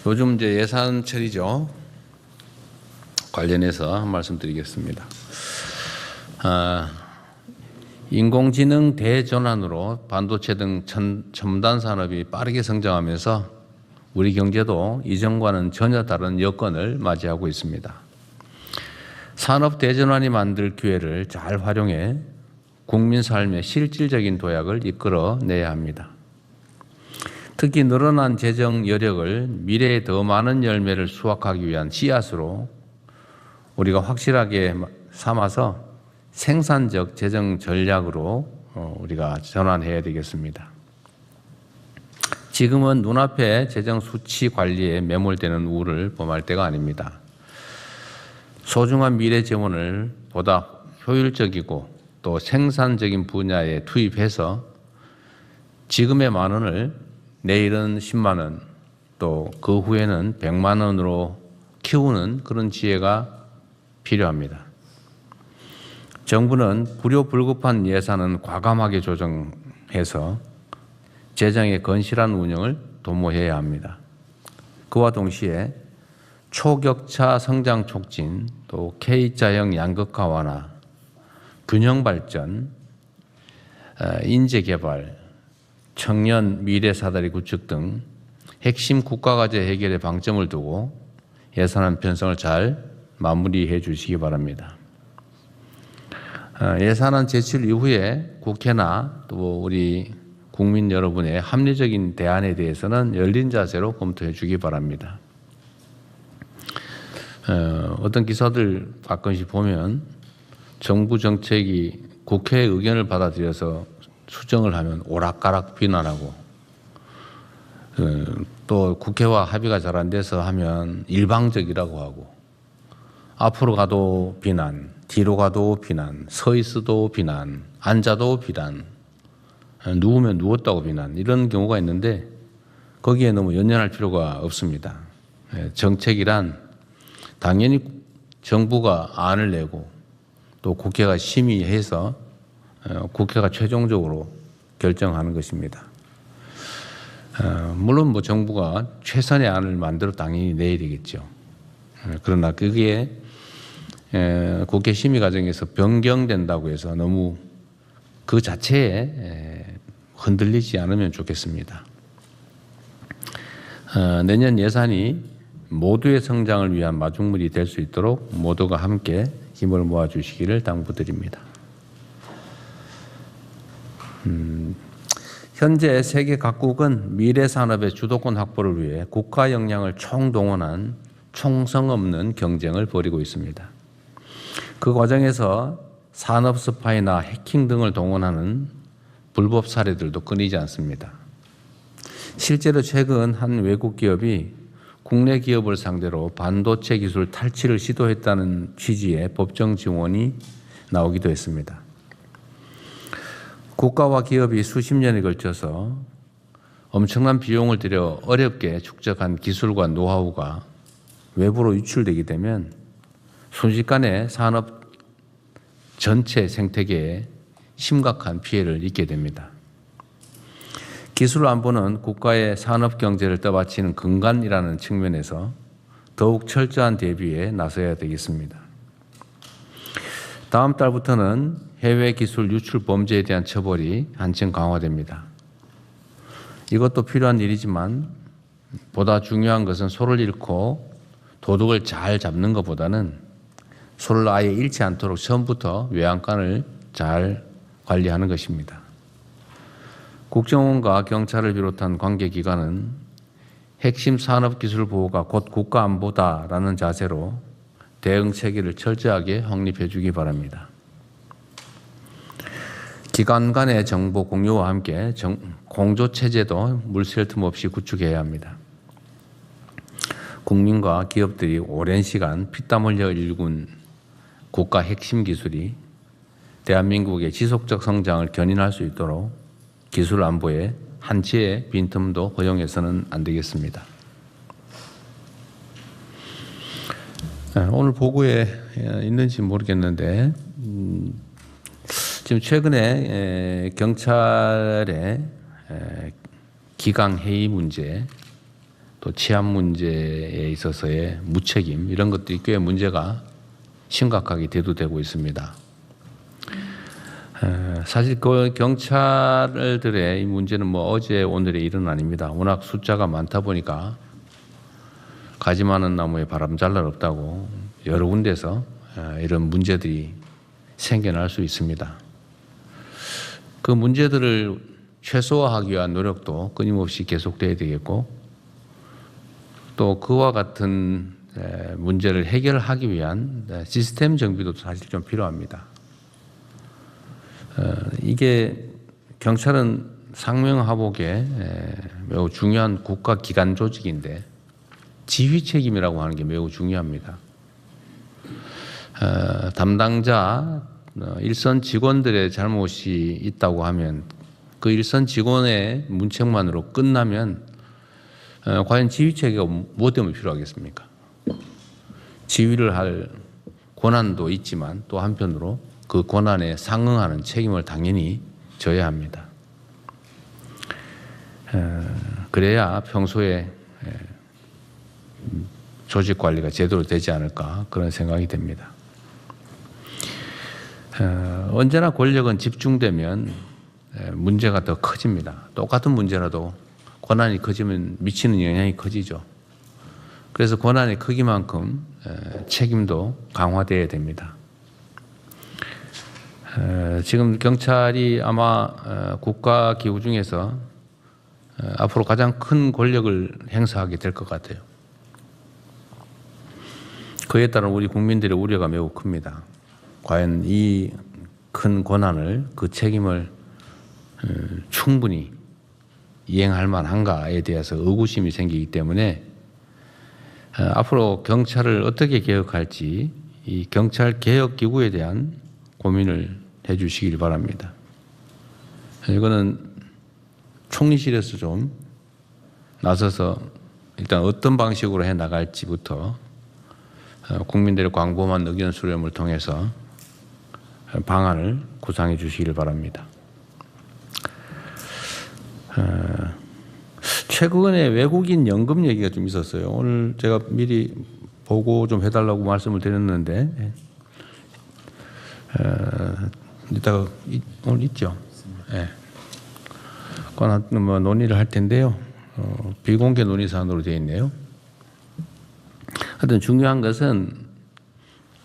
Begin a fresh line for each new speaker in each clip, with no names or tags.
요즘 이제 예산철이죠. 관련해서 한 말씀 드리겠습니다. 인공지능 대전환으로 반도체 등 첨단 산업이 빠르게 성장하면서 우리 경제도 이전과는 전혀 다른 여건을 맞이하고 있습니다. 산업 대전환이 만들 기회를 잘 활용해 국민 삶의 실질적인 도약을 이끌어내야 합니다. 특히 늘어난 재정 여력을 미래에 더 많은 열매를 수확하기 위한 씨앗으로 우리가 확실하게 삼아서 생산적 재정 전략으로 우리가 전환해야 되겠습니다. 지금은 눈앞에 재정 수치 관리에 매몰되는 우를 범할 때가 아닙니다. 소중한 미래 재원을 보다 효율적이고 또 생산적인 분야에 투입해서 지금의 10,000원을 내일은 10만 원, 또 그 후에는 100만 원으로 키우는 그런 지혜가 필요합니다. 정부는 불효불급한 예산은 과감하게 조정해서 재정의 건실한 운영을 도모해야 합니다. 그와 동시에 초격차 성장 촉진, 또 K자형 양극화 완화, 균형 발전, 인재 개발, 청년 미래 사다리 구축 등 핵심 국가과제 해결에 방점을 두고 예산안 편성을 잘 마무리해 주시기 바랍니다. 예산안 제출 이후에 국회나 또 우리 국민 여러분의 합리적인 대안에 대해서는 열린 자세로 검토해 주기 바랍니다. 어떤 기사들 가끔씩 보면 정부 정책이 국회의 의견을 받아들여서 수정을 하면 오락가락 비난하고 또 국회와 합의가 잘 안 돼서 하면 일방적이라고 하고 앞으로 가도 비난, 뒤로 가도 비난, 서 있어도 비난, 앉아도 비난, 누우면 누웠다고 비난 이런 경우가 있는데 거기에 너무 연연할 필요가 없습니다. 정책이란 당연히 정부가 안을 내고 또 국회가 심의해서 국회가 최종적으로 결정하는 것입니다. 물론 뭐 정부가 최선의 안을 만들어 당연히 내야 되겠죠. 그러나 그게 국회 심의 과정에서 변경된다고 해서 너무 그 자체에 흔들리지 않으면 좋겠습니다. 내년 예산이 모두의 성장을 위한 마중물이 될 수 있도록 모두가 함께 힘을 모아주시기를 당부드립니다. 현재 세계 각국은 미래 산업의 주도권 확보를 위해 국가 역량을 총동원한 총성 없는 경쟁을 벌이고 있습니다. 그 과정에서 산업 스파이나 해킹 등을 동원하는 불법 사례들도 끊이지 않습니다. 실제로 최근 한 외국 기업이 국내 기업을 상대로 반도체 기술 탈취를 시도했다는 취지의 법정 지원이 나오기도 했습니다. 국가와 기업이 수십 년에 걸쳐서 엄청난 비용을 들여 어렵게 축적한 기술과 노하우가 외부로 유출되게 되면 순식간에 산업 전체 생태계에 심각한 피해를 입게 됩니다. 기술 안보는 국가의 산업 경제를 떠받치는 근간이라는 측면에서 더욱 철저한 대비에 나서야 되겠습니다. 다음 달부터는 해외 기술 유출 범죄에 대한 처벌이 한층 강화됩니다. 이것도 필요한 일이지만 보다 중요한 것은 소를 잃고 도둑을 잘 잡는 것보다는 소를 아예 잃지 않도록 처음부터 외양간을 잘 관리하는 것입니다. 국정원과 경찰을 비롯한 관계기관은 핵심 산업기술 보호가 곧 국가안보다라는 자세로 대응 체계를 철저하게 확립해 주기 바랍니다. 기관 간의 정보 공유와 함께 공조체제도 물샐 틈 없이 구축해야 합니다. 국민과 기업들이 오랜 시간 피땀 흘려 일군 국가 핵심 기술이 대한민국의 지속적 성장을 견인할 수 있도록 기술 안보에 한치의 빈틈도 허용해서는 안 되겠습니다. 오늘 보고에 있는지 모르겠는데 지금 최근에 경찰의 기강 회의 문제 또 치안 문제에 있어서의 무책임 이런 것들이 꽤 문제가 심각하게 대두되고 있습니다. 사실 그 경찰들의 이 문제는 뭐 어제 오늘의 일은 아닙니다. 워낙 숫자가 많다 보니까 가지 많은 나무에 바람 잘 날 없다고 여러 군데서 이런 문제들이 생겨날 수 있습니다. 그 문제들을 최소화하기 위한 노력도 끊임없이 계속돼야 되겠고 또 그와 같은 문제를 해결하기 위한 시스템 정비도 사실 좀 필요합니다. 이게 경찰은 상명하복의 매우 중요한 국가 기관 조직인데 지휘 책임이라고 하는 게 매우 중요합니다. 담당자 일선 직원들의 잘못이 있다고 하면 그 일선 직원의 문책만으로 끝나면 과연 지휘 체계가 뭐 때문에 필요하겠습니까? 지휘를 할 권한도 있지만 또 한편으로 그 권한에 상응하는 책임을 당연히 져야 합니다. 그래야 평소에 조직 관리가 제대로 되지 않을까 그런 생각이 됩니다. 언제나 권력은 집중되면 문제가 더 커집니다. 똑같은 문제라도 권한이 커지면 미치는 영향이 커지죠. 그래서 권한의 크기만큼 책임도 강화되어야 됩니다. 지금 경찰이 아마 국가 기구 중에서 앞으로 가장 큰 권력을 행사하게 될 것 같아요. 그에 따른 우리 국민들의 우려가 매우 큽니다. 과연 이 큰 권한을 그 책임을 충분히 이행할 만한가에 대해서 의구심이 생기기 때문에 앞으로 경찰을 어떻게 개혁할지 이 경찰 개혁 기구에 대한 고민을 해 주시길 바랍니다. 이거는 총리실에서 좀 나서서 일단 어떤 방식으로 해 나갈지부터 국민들의 광범한 의견 수렴을 통해서 방안을 구상해 주시길 바랍니다. 최근에 외국인 연금 얘기가 좀 있었어요. 오늘 제가 미리 보고 좀 해달라고 말씀을 드렸는데 이따가 오늘 있죠. 네. 그건 뭐 논의를 할 텐데요. 비공개 논의 사안으로 되어 있네요. 하여튼 중요한 것은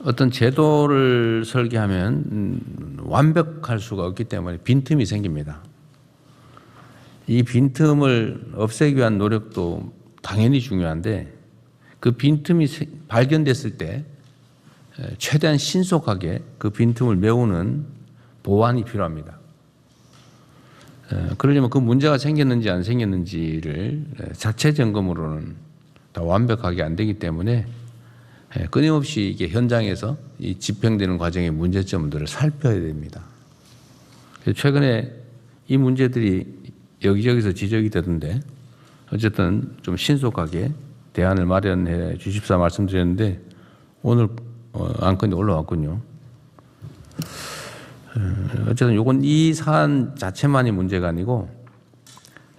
어떤 제도를 설계하면 완벽할 수가 없기 때문에 빈틈이 생깁니다. 이 빈틈을 없애기 위한 노력도 당연히 중요한데 그 빈틈이 발견됐을 때 최대한 신속하게 그 빈틈을 메우는 보완이 필요합니다. 그러려면 그 문제가 생겼는지 안 생겼는지를 자체 점검으로는 다 완벽하게 안 되기 때문에 끊임없이 이게 현장에서 이 집행되는 과정의 문제점들을 살펴야 됩니다. 최근에 이 문제들이 여기저기서 지적이 되던데 어쨌든 좀 신속하게 대안을 마련해 주십사 말씀드렸는데 오늘 안건이 올라왔군요. 어쨌든 요건 이 사안 자체만이 문제가 아니고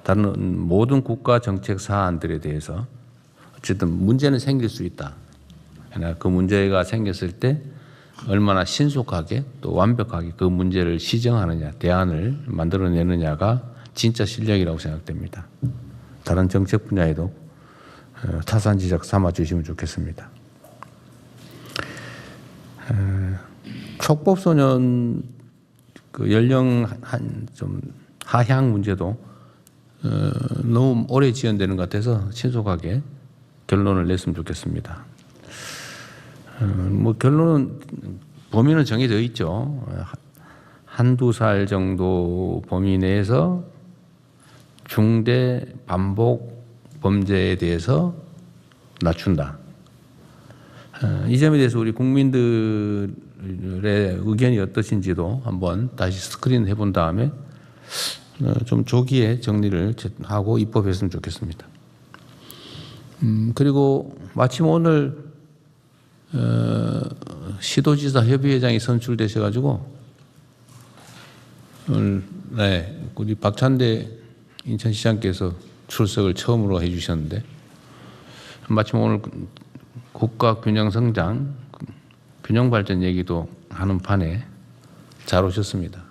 다른 모든 국가 정책 사안들에 대해서 어쨌든 문제는 생길 수 있다. 그러나 그 문제가 생겼을 때 얼마나 신속하게 또 완벽하게 그 문제를 시정하느냐, 대안을 만들어내느냐가 진짜 실력이라고 생각됩니다. 다른 정책 분야에도 타산지적 삼아주시면 좋겠습니다. 촉법소년 그 연령 좀 하향 문제도 너무 오래 지연되는 것 같아서 신속하게 결론을 냈으면 좋겠습니다. 뭐 결론은 범위는 정해져 있죠. 한두 살 정도 범위 내에서 중대 반복 범죄에 대해서 낮춘다. 이 점에 대해서 우리 국민들의 의견이 어떠신지도 한번 다시 스크린 해본 다음에 좀 조기에 정리를 하고 입법했으면 좋겠습니다. 그리고 마침 오늘 시도지사 협의회장이 선출되셔가지고 오늘 우리 박찬대 인천시장께서 출석을 처음으로 해주셨는데 마침 오늘 국가 균형 성장, 균형 발전 얘기도 하는 판에 잘 오셨습니다.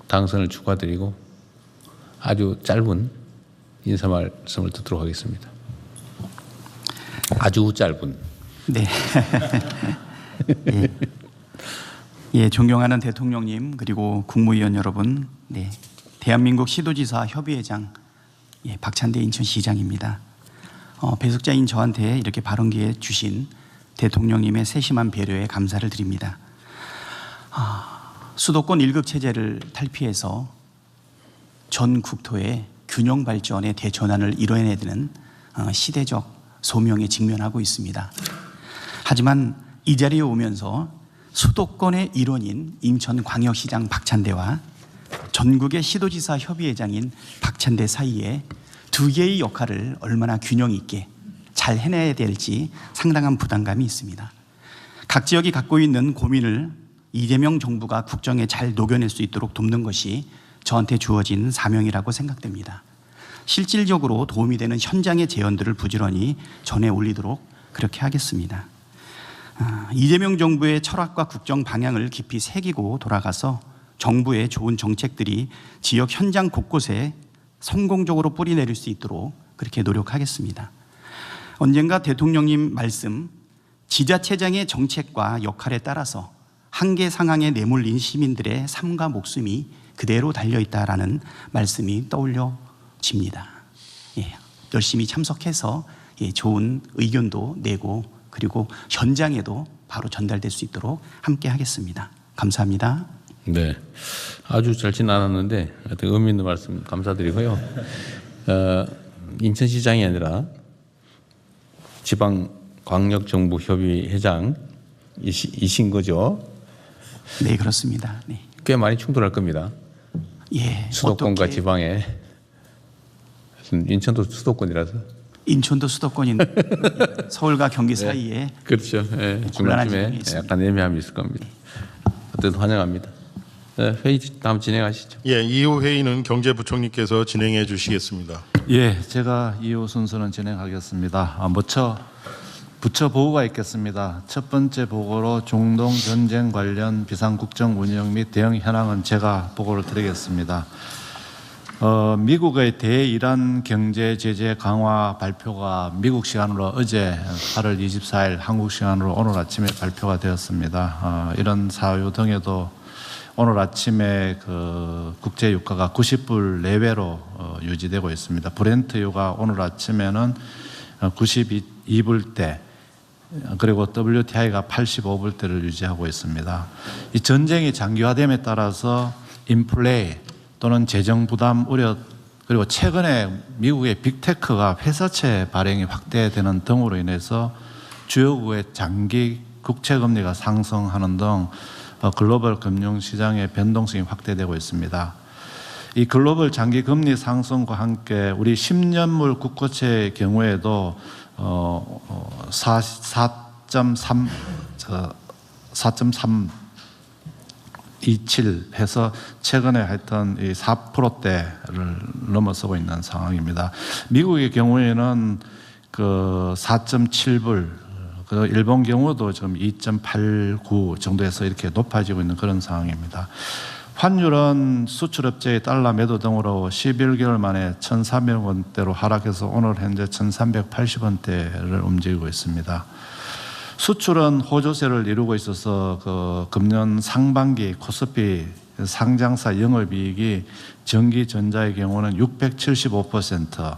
당선을 축하드리고 아주 짧은 인사 말씀을 듣도록 하겠습니다. 아주 짧은.
네. 예. 예, 존경하는 대통령님 그리고 국무위원 여러분, 네, 대한민국 시도지사 협의회장 박찬대 인천시장입니다. 배석자인 저한테 이렇게 발언 기회 주신 대통령님의 세심한 배려에 감사를 드립니다. 수도권 1급 체제를 탈피해서 전 국토의 균형 발전의 대전환을 이뤄내야 되는 시대적 소명에 직면하고 있습니다. 하지만 이 자리에 오면서 수도권의 일원인 인천광역시장 박찬대와 전국의 시도지사 협의회장인 박찬대 사이에 두 개의 역할을 얼마나 균형 있게 잘 해내야 될지 상당한 부담감이 있습니다. 각 지역이 갖고 있는 고민을 이재명 정부가 국정에 잘 녹여낼 수 있도록 돕는 것이 저한테 주어진 사명이라고 생각됩니다. 실질적으로 도움이 되는 현장의 제언들을 부지런히 전해 올리도록 그렇게 하겠습니다. 이재명 정부의 철학과 국정 방향을 깊이 새기고 돌아가서 정부의 좋은 정책들이 지역 현장 곳곳에 성공적으로 뿌리내릴 수 있도록 그렇게 노력하겠습니다. 언젠가 대통령님 말씀, 지자체장의 정책과 역할에 따라서 한계 상황에 내몰린 시민들의 삶과 목숨이 그대로 달려있다라는 말씀이 떠올려집니다. 예, 열심히 참석해서 좋은 의견도 내고 그리고 현장에도 바로 전달될 수 있도록 함께 하겠습니다. 감사합니다.
네, 아주 짧진 않았는데 의미 있는 말씀 감사드리고요. 인천시장이 아니라 지방광역정부협의회장이신 거죠?
네, 그렇습니다. 네.
꽤 많이 충돌할 겁니다.
예,
수도권과 지방에. 인천도 수도권이라서.
인천도 수도권인데 서울과 경기 사이에
네, 그렇죠. 예,
곤란한
중간쯤에
지점이
약간 애매함이 있을 겁니다. 어쨌든 환영합니다. 네, 회의 다음 진행하시죠.
예, 2호 회의는 경제부총리께서 진행해 주시겠습니다.
예, 제가 2호 순서는 진행하겠습니다. 먼저 부처 보고가 있겠습니다. 첫 번째 보고로 중동 전쟁 관련 비상국정 운영 및 대응 현황은 제가 보고를 드리겠습니다. 미국의 대이란 경제 제재 강화 발표가 미국 시간으로 어제 8월 24일, 한국 시간으로 오늘 아침에 발표가 되었습니다. 이런 사유 등에도 오늘 아침에 그 국제 유가가 90불 내외로 유지되고 있습니다. 브렌트유가 오늘 아침에는 92불대, 그리고 WTI가 85불대를 유지하고 있습니다. 이 전쟁이 장기화됨에 따라서 인플레이 또는 재정 부담 우려, 그리고 최근에 미국의 빅테크가 회사채 발행이 확대되는 등으로 인해서 주요국의 장기 국채금리가 상승하는 등 글로벌 금융시장의 변동성이 확대되고 있습니다. 이 글로벌 장기 금리 상승과 함께 우리 10년물 국고채의 경우에도 4.327 해서 최근에 하여튼 이 4%대를 넘어서고 있는 상황입니다. 미국의 경우에는 그 4.7불, 그 일본 경우도 지금 2.89 정도에서 이렇게 높아지고 있는 그런 상황입니다. 환율은 수출업체의 달러 매도 등으로 11개월 만에 1,400원대로 하락해서 오늘 현재 1,380원대를 움직이고 있습니다. 수출은 호조세를 이루고 있어서 그 금년 상반기 코스피 상장사 영업이익이 전기전자의 경우는 675%,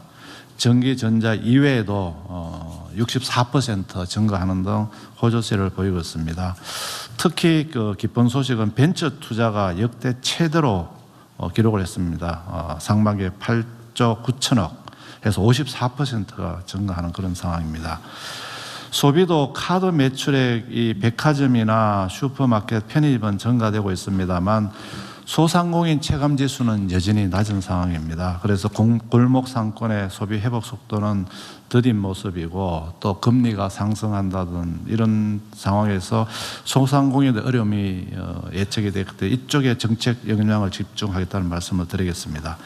전기전자 이외에도 64% 증가하는 등 호조세를 보이고 있습니다. 특히 그 기쁜 소식은 벤처 투자가 역대 최대로 기록을 했습니다. 상반기에 8조 9천억 해서 54%가 증가하는 그런 상황입니다. 소비도 카드 매출액이 백화점이나 슈퍼마켓, 편의점은 증가되고 있습니다만 소상공인 체감지수는 여전히 낮은 상황입니다. 그래서 골목 상권의 소비 회복 속도는 더딘 모습이고 또 금리가 상승한다든 이런 상황에서 소상공인의 어려움이 예측이 되기 때문에 이쪽에 정책 역량을 집중하겠다는 말씀을 드리겠습니다.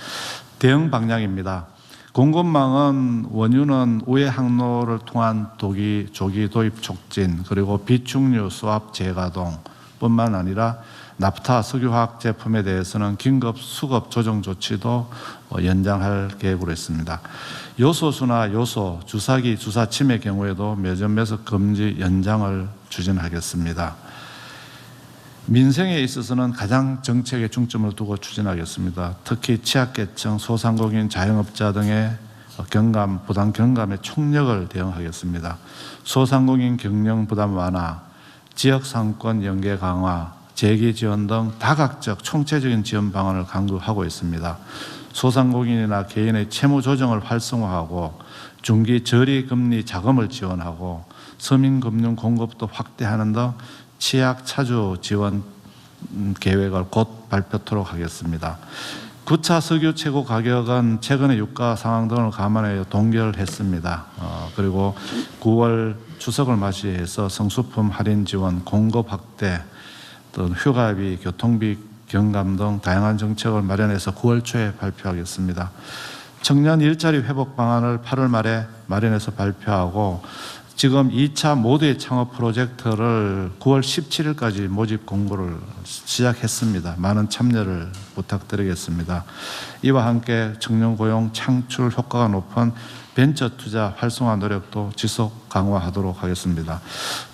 대응 방향입니다. 공급망은 원유는 우회 항로를 통한 조기 도입 촉진, 그리고 비축류 수압 재가동뿐만 아니라 납타 석유화학 제품에 대해서는 긴급 수급 조정 조치도 연장할 계획으로 있습니다. 요소수나 요소, 주사기, 주사침의 경우에도 매점 매석 금지 연장을 추진하겠습니다. 민생에 있어서는 가장 정책에 중점을 두고 추진하겠습니다. 특히 취약계층, 소상공인, 자영업자 등의 부당 경감의 총력을 대응하겠습니다. 소상공인 경영 부담 완화, 지역 상권 연계 강화, 재기 지원 등 다각적 총체적인 지원 방안을 강구하고 있습니다. 소상공인이나 개인의 채무 조정을 활성화하고 중기 저리 금리 자금을 지원하고 서민 금융 공급도 확대하는 등 취약 차주 지원 계획을 곧 발표토록 하겠습니다. 9차 석유 최고 가격은 최근의 유가 상황 등을 감안해 동결했습니다. 그리고 9월 추석을 맞이해서 성수품 할인 지원, 공급 확대, 또 휴가비, 교통비 경감 등 다양한 정책을 마련해서 9월 초에 발표하겠습니다. 청년 일자리 회복 방안을 8월 말에 마련해서 발표하고 지금 2차 모두의 창업 프로젝트를 9월 17일까지 모집 공고를 시작했습니다. 많은 참여를 부탁드리겠습니다. 이와 함께 청년 고용 창출 효과가 높은 벤처 투자 활성화 노력도 지속 강화하도록 하겠습니다.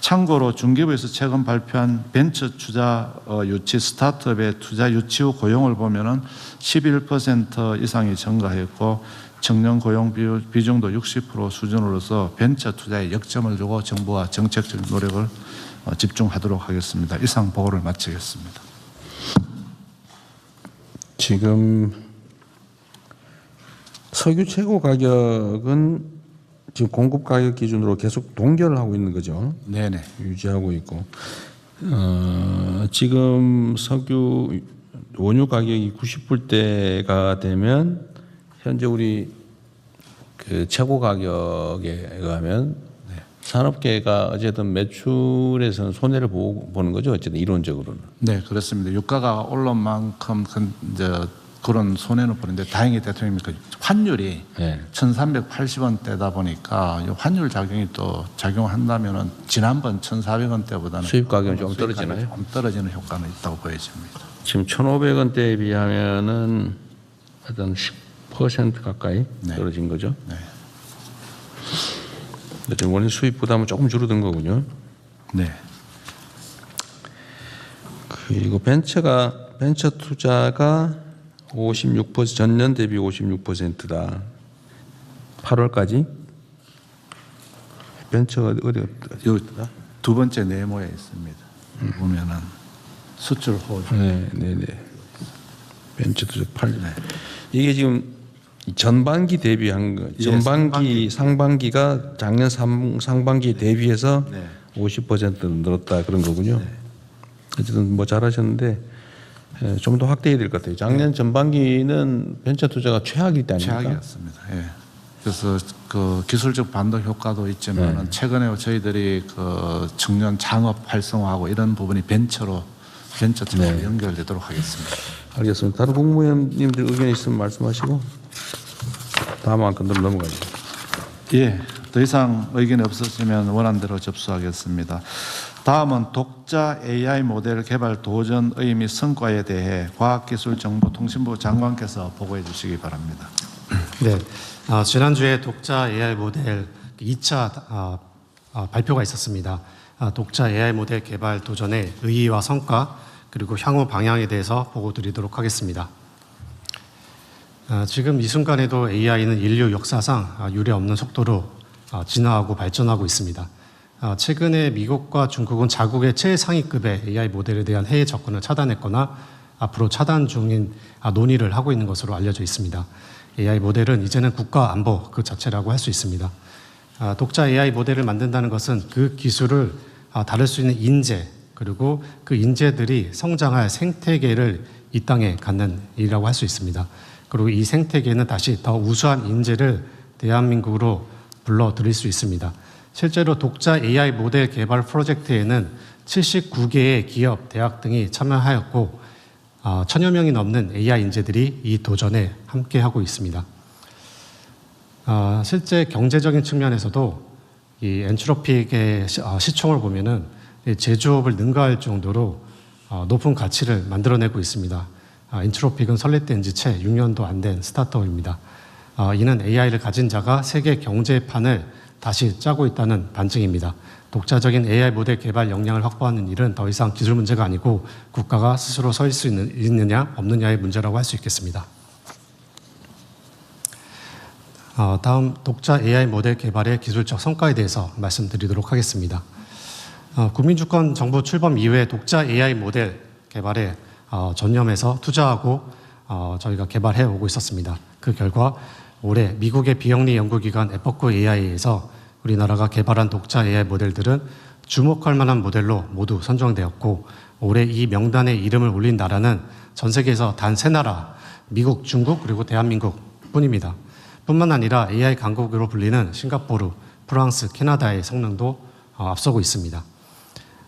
참고로 중기부에서 최근 발표한 벤처 투자 유치 스타트업의 투자 유치 후 고용을 보면은 11% 이상이 증가했고 청년 고용 비중도 60% 수준으로서 벤처 투자에 역점을 두고 정부와 정책적 노력을 집중하도록 하겠습니다. 이상 보고를 마치겠습니다.
지금 석유 최고 가격은 지금 공급 가격 기준으로 계속 동결을 하고 있는 거죠.
네네.
유지하고 있고 지금 석유 원유 가격이 90불대가 되면 현재 우리 그 최고 가격에 의하면 산업계가 어쨌든 매출에서는 손해를 보는 거죠. 어쨌든 이론적으로는.
네, 그렇습니다. 유가가 올른 만큼 이제 그런 손해는 보는데 다행히 대통령님 그 환율이
네.
1,380원대다 보니까 환율 작용이 또 작용한다면은 지난번 1,400원대보다는
수입 가격이 좀 떨어지나요?
좀 떨어지는 효과는 있다고 보여집니다.
지금 1,500원대에 비하면은 어떤 10% 가까이
네.
떨어진 거죠.
네.
어쨌든 원인 수입 부담은 조금 줄어든 거군요.
네.
그리고 벤처 투자가 56% 전년 대비 56%다. 8월까지 벤처가 어디가
요 두 번째 네모에 있습니다. 보면은 수출 호주.
네. 벤처 투자 8. 이게 지금 전반기 대비한 거. 전반기 상반기가 작년 상반기 대비해서
네.
50% 늘었다 그런 거군요. 어쨌든 뭐 잘하셨는데 좀 더 확대해야 될 것 같아요. 작년 전반기는 벤처 투자가 최악일 때 아닙니까?
최악이었습니다. 예. 그래서 그 기술적 반등 효과도 있지만 최근에 저희들이 그 청년 창업 활성화하고 이런 부분이 벤처 투자로 연결되도록 하겠습니다.
알겠습니다. 다른 국무위원님들 의견 있으면 말씀하시고 다음 한 건으로 넘어가죠.
예, 더 이상 의견이 없으시면 원안대로 접수하겠습니다. 다음은 독자 AI 모델 개발 도전 의미 성과에 대해 과학기술정보통신부 장관께서 보고해 주시기 바랍니다.
네, 지난주에 독자 AI 모델 2차 발표가 있었습니다. 독자 AI 모델 개발 도전의 의의와 성과 그리고 향후 방향에 대해서 보고 드리도록 하겠습니다. 지금 이 순간에도 AI는 인류 역사상 유례 없는 속도로 진화하고 발전하고 있습니다. 최근에 미국과 중국은 자국의 최상위급의 AI 모델에 대한 해외 접근을 차단했거나 앞으로 차단 중인 논의를 하고 있는 것으로 알려져 있습니다. AI 모델은 이제는 국가 안보 그 자체라고 할 수 있습니다. 독자 AI 모델을 만든다는 것은 그 기술을 다룰 수 있는 인재 그리고 그 인재들이 성장할 생태계를 이 땅에 갖는 일이라고 할 수 있습니다. 그리고 이 생태계는 다시 더 우수한 인재를 대한민국으로 불러들일 수 있습니다. 실제로 독자 AI 모델 개발 프로젝트에는 79개의 기업, 대학 등이 참여하였고 1,000여 명이 넘는 AI 인재들이 이 도전에 함께하고 있습니다. 실제 경제적인 측면에서도 이 엔트로픽의 시총을 보면은 이 제조업을 능가할 정도로 높은 가치를 만들어내고 있습니다. 엔트로픽은 설립된 지 채 6년도 안 된 스타트업입니다. 이는 AI를 가진 자가 세계 경제판을 다시 짜고 있다는 반증입니다. 독자적인 AI 모델 개발 역량을 확보하는 일은 더 이상 기술 문제가 아니고 국가가 스스로 설 수 있느냐 없느냐의 문제라고 할 수 있겠습니다. 다음 독자 AI 모델 개발의 기술적 성과에 대해서 말씀드리도록 하겠습니다. 국민주권 정부 출범 이후에 독자 AI 모델 개발에 전념해서 투자하고 저희가 개발해 오고 있었습니다. 그 결과 올해 미국의 비영리 연구기관 에포크 AI에서 우리나라가 개발한 독자 AI 모델들은 주목할 만한 모델로 모두 선정되었고 올해 이 명단에 이름을 올린 나라는 전 세계에서 단 3나라, 미국, 중국 그리고 대한민국 뿐입니다. 뿐만 아니라 AI 강국으로 불리는 싱가포르, 프랑스, 캐나다의 성능도 앞서고 있습니다.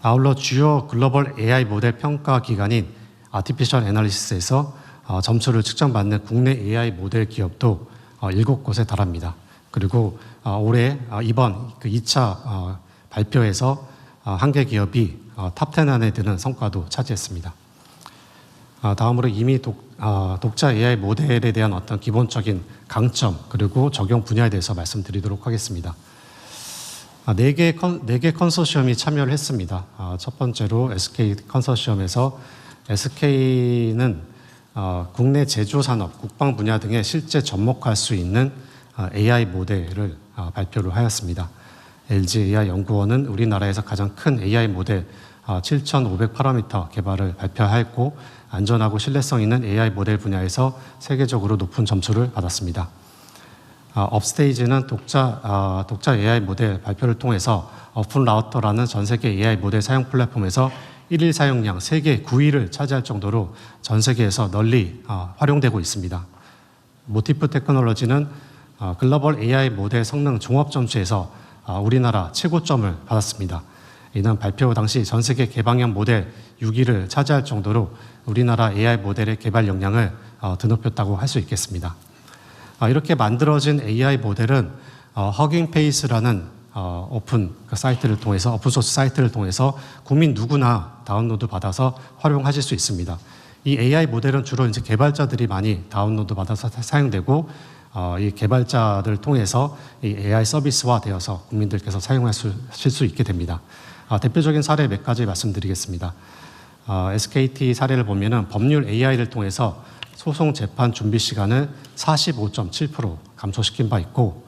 아울러 주요 글로벌 AI 모델 평가 기관인 아티피셜 애널리시스에서 점수를 측정받는 국내 AI 모델 기업도 7곳에 달합니다. 그리고 올해 이번 그 2차 발표에서 한 개 기업이 탑10 안에 드는 성과도 차지했습니다. 다음으로 이미 독자 AI 모델에 대한 어떤 기본적인 강점 그리고 적용 분야에 대해서 말씀드리도록 하겠습니다. 4개 컨소시엄이 참여를 했습니다. 첫 번째로 SK 컨소시엄에서 SK는 국내 제조 산업, 국방 분야 등에 실제 접목할 수 있는 AI 모델을 발표를 하였습니다. LG AI 연구원은 우리나라에서 가장 큰 AI 모델 7,500파라미터 개발을 발표하였고 안전하고 신뢰성 있는 AI 모델 분야에서 세계적으로 높은 점수를 받았습니다. 업스테이지는 독자 AI 모델 발표를 통해서 오픈라우터라는 전 세계 AI 모델 사용 플랫폼에서 1일 사용량 세계 9위를 차지할 정도로 전 세계에서 널리 활용되고 있습니다. 모티프 테크놀로지는 글로벌 AI 모델 성능 종합 점수에서 우리나라 최고점을 받았습니다. 이는 발표 당시 전 세계 개방형 모델 6위를 차지할 정도로 우리나라 AI 모델의 개발 역량을 드높였다고 할 수 있겠습니다. 이렇게 만들어진 AI 모델은 허깅페이스라는 오픈 사이트를 통해서 오픈소스 사이트를 통해서 국민 누구나 다운로드 받아서 활용하실 수 있습니다. 이 AI 모델은 주로 이제 개발자들이 많이 다운로드 받아서 사용되고 이 개발자들을 통해서 이 AI 서비스화 되어서 국민들께서 사용하실 수 있게 됩니다. 대표적인 사례 몇 가지 말씀드리겠습니다. SKT 사례를 보면은 법률 AI를 통해서 소송 재판 준비 시간을 45.7% 감소시킨 바 있고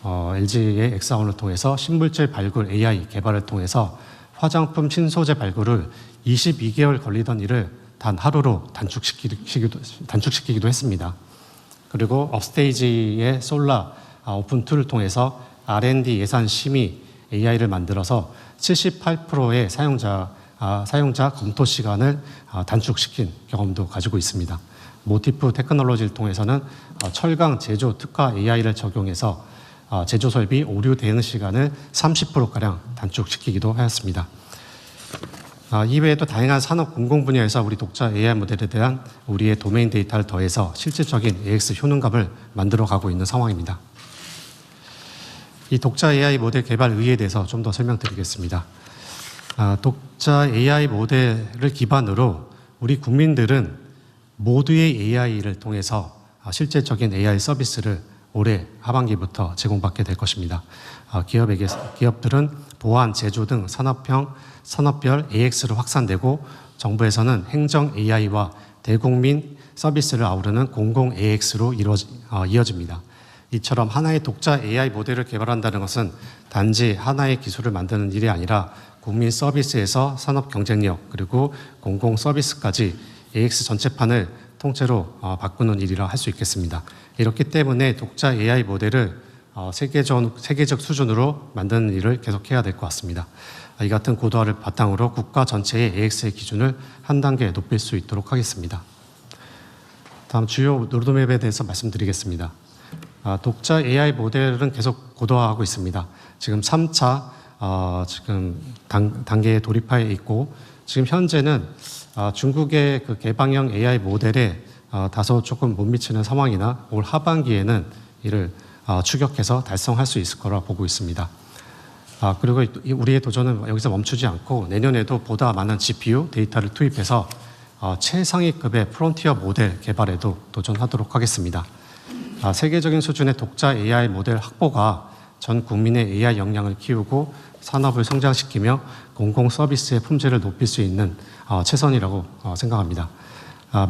LG의 엑사원을 통해서 신물질 발굴 AI 개발을 통해서 화장품 신소재 발굴을 22개월 걸리던 일을 단 하루로 단축시키기도 했습니다. 그리고 업스테이지의 솔라 오픈 툴을 통해서 R&D 예산 심의 AI를 만들어서 78%의 사용자 검토 시간을 단축시킨 경험도 가지고 있습니다. 모티프 테크놀로지를 통해서는 철강 제조 특화 AI를 적용해서 제조 설비 오류 대응 시간을 30%가량 단축시키기도 하였습니다. 이외에도 다양한 산업 공공 분야에서 우리 독자 AI 모델에 대한 우리의 도메인 데이터를 더해서 실질적인 AX 효능감을 만들어가고 있는 상황입니다. 이 독자 AI 모델 개발 의의에 대해서 좀 더 설명드리겠습니다. 독자 AI 모델을 기반으로 우리 국민들은 모두의 AI를 통해서 실질적인 AI 서비스를 올해 하반기부터 제공받게 될 것입니다. 기업들은 보안, 제조 등 산업별 AX로 확산되고 정부에서는 행정 AI와 대국민 서비스를 아우르는 공공 AX로 이어집니다. 이처럼 하나의 독자 AI 모델을 개발한다는 것은 단지 하나의 기술을 만드는 일이 아니라 국민 서비스에서 산업 경쟁력 그리고 공공 서비스까지 AX 전체판을 통째로 바꾸는 일이라 할 수 있겠습니다. 이렇기 때문에 독자 AI 모델을 세계적 수준으로 만드는 일을 계속해야 될 것 같습니다. 이 같은 고도화를 바탕으로 국가 전체의 AX의 기준을 한 단계 높일 수 있도록 하겠습니다. 다음 주요 로드맵에 대해서 말씀드리겠습니다. 독자 AI 모델은 계속 고도화하고 있습니다. 지금 3차 지금 단계에 돌입하여 있고 지금 현재는 중국의 그 개방형 AI 모델에 다소 조금 못 미치는 상황이나 올 하반기에는 이를 추격해서 달성할 수 있을 거라 보고 있습니다. 그리고 우리의 도전은 여기서 멈추지 않고 내년에도 보다 많은 GPU 데이터를 투입해서 최상위급의 프론티어 모델 개발에도 도전하도록 하겠습니다. 세계적인 수준의 독자 AI 모델 확보가 전 국민의 AI 역량을 키우고 산업을 성장시키며 공공 서비스의 품질을 높일 수 있는 최선이라고 생각합니다.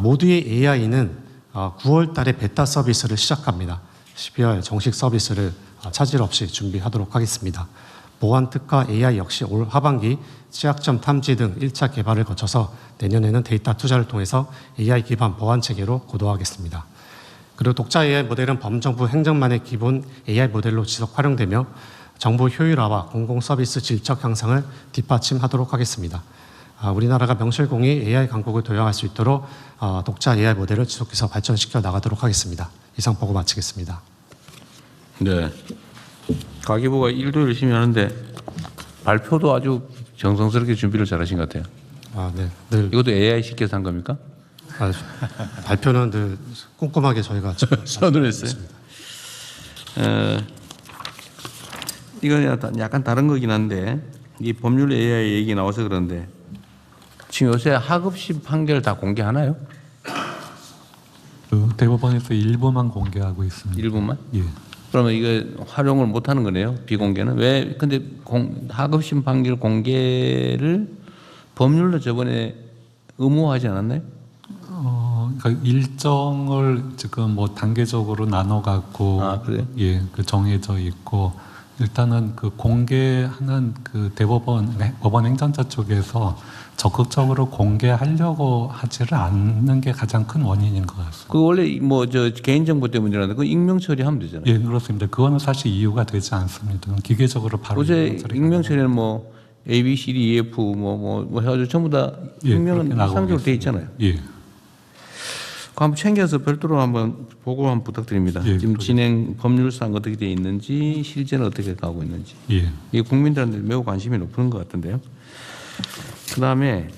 모두의 AI는 9월 달에 베타 서비스를 시작합니다. 12월 정식 서비스를 차질 없이 준비하도록 하겠습니다. 보안 특화 AI 역시 올 하반기 취약점 탐지 등 1차 개발을 거쳐서 내년에는 데이터 투자를 통해서 AI 기반 보안 체계로 고도화하겠습니다. 그리고 독자 AI 모델은 범정부 행정만의 기본 AI 모델로 지속 활용되며 정부 효율화와 공공 서비스 질적 향상을 뒷받침하도록 하겠습니다. 우리나라가 명실공히 AI 강국을 도약할 수 있도록 독자 AI 모델을 지속해서 발전시켜 나가도록 하겠습니다. 이상 보고 마치겠습니다.
네. 가계부가 일도 열심히 하는데 발표도 아주 정성스럽게 준비를 잘하신 것 같아요.
네, 늘
이것도 AI 시켜서 한 겁니까?
발표는 늘 꼼꼼하게 저희가
손을 했어요. 이건 약간 다른 거긴 한데 이 법률 AI 얘기 나와서 그런데 지금 요새 하급심 판결 다 공개하나요?
그 대법원에서 일부만 공개하고 있습니다.
일부만?
예.
그러면 이거 활용을 못 하는 거네요. 비공개는. 왜 근데 하급심 판결 공개를 법률로 저번에 의무화하지 않았나요?
그러니까 일정을 지금 뭐 단계적으로 나눠 갖고
그래요?
예, 그 정해져 있고 일단은 그 공개하는 그 법원 행정처 쪽에서 적극적으로 공개하려고 하지를 않는 게 가장 큰 원인인 것 같습니다.
그 원래 뭐 저 개인정보 때문이라는데 그 익명 처리하면 되잖아요.
예, 그렇습니다. 그거는 사실 이유가 되지 않습니다. 기계적으로 바로
요새
처리가
익명 처리는 뭐 A, B, C, D, E, F 뭐 해가지고 전부 다
예,
익명은
그렇게 나가고
상적으로 돼
있습니다.
있잖아요.
예.
그거 한번 챙겨서 별도로 한번 보고 한번 부탁드립니다.
예,
지금
그러겠습니다.
진행 법률상 어떻게 돼 있는지 실제는 어떻게 가고 있는지
예.
이게 국민들한테 매우 관심이 높은 것 같은데요. 그 다음에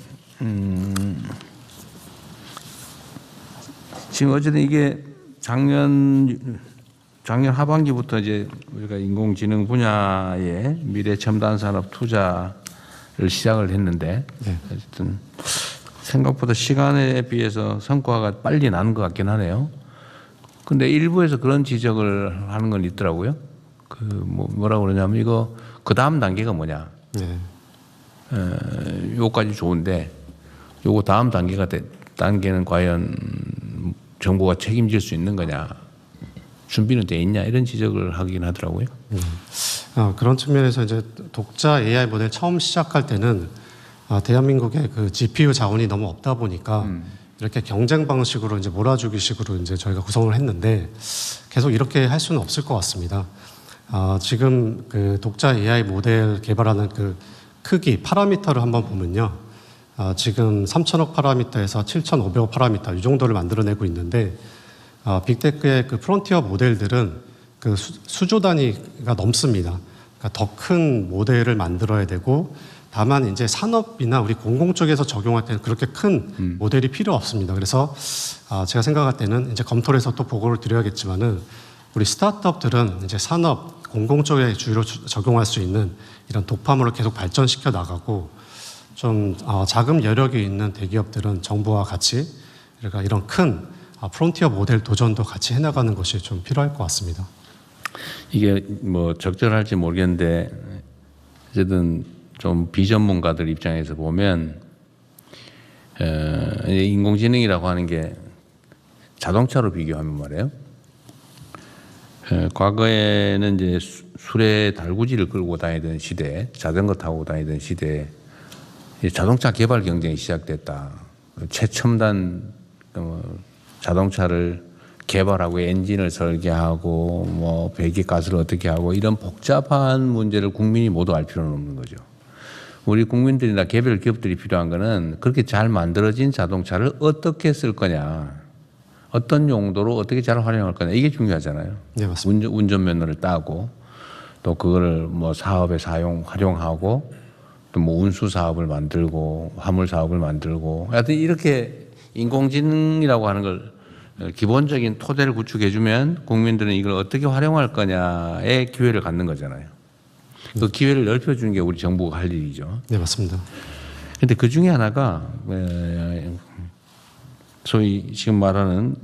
지금 어쨌든 이게 작년 하반기부터 이제 우리가 인공지능 분야에 미래 첨단 산업 투자를 시작을 했는데 어쨌든 생각보다 시간에 비해서 성과가 빨리 나는 것 같긴 하네요. 근데 일부에서 그런 지적을 하는 건 있더라고요. 그 뭐라고 그러냐면 이거 그 다음 단계가 뭐냐.
네.
요까지 좋은데 요거 다음 단계는 과연 정부가 책임질 수 있는 거냐. 준비는 돼 있냐 이런 지적을 하긴 하더라고요.
그런 측면에서 이제 독자 AI 모델 처음 시작할 때는 대한민국의 그 GPU 자원이 너무 없다 보니까 이렇게 경쟁 방식으로 이제 몰아주기식으로 이제 저희가 구성을 했는데 계속 이렇게 할 수는 없을 것 같습니다. 지금 그 독자 AI 모델 개발하는 그 크기 파라미터를 한번 보면요. 지금 3,000억 파라미터에서 7,500억 파라미터 이 정도를 만들어내고 있는데 빅테크의 그 프론티어 모델들은 그 수조 단위가 넘습니다. 그러니까 더 큰 모델을 만들어야 되고 다만 이제 산업이나 우리 공공 쪽에서 적용할 때는 그렇게 큰 모델이 필요 없습니다. 그래서 제가 생각할 때는 이제 검토를 해서 또 보고를 드려야겠지만은 우리 스타트업들은 이제 산업, 공공 쪽에 주로 적용할 수 있는 이런 독파물을 계속 발전시켜 나가고 좀 자금 여력이 있는 대기업들은 정부와 같이 그러니까 이런 큰 프론티어 모델 도전도 같이 해나가는 것이 좀 필요할 것 같습니다.
이게 뭐 적절할지 모르겠는데 어쨌든 좀 비전문가들 입장에서 보면 인공지능이라고 하는 게 자동차로 비교하면 말이에요. 과거에는 이제 수레 달구지를 끌고 다니던 시대, 자전거 타고 다니던 시대에 자동차 개발 경쟁이 시작됐다. 최첨단 자동차를 개발하고 엔진을 설계하고 뭐 배기가스를 어떻게 하고 이런 복잡한 문제를 국민이 모두 알 필요는 없는 거죠. 우리 국민들이나 개별 기업들이 필요한 거는 그렇게 잘 만들어진 자동차를 어떻게 쓸 거냐, 어떤 용도로 어떻게 잘 활용할 거냐 이게 중요하잖아요.
네, 맞습니다.
운전면허를 따고 또 그거를 뭐 사업에 활용하고 또 뭐 운수 사업을 만들고 화물 사업을 만들고 하여튼 이렇게 인공지능이라고 하는 걸 기본적인 토대를 구축해주면 국민들은 이걸 어떻게 활용할 거냐의 기회를 갖는 거잖아요. 그 기회를 넓혀주는 게 우리 정부가 할 일이죠.
네, 맞습니다.
근데 그 중에 하나가 소위 지금 말하는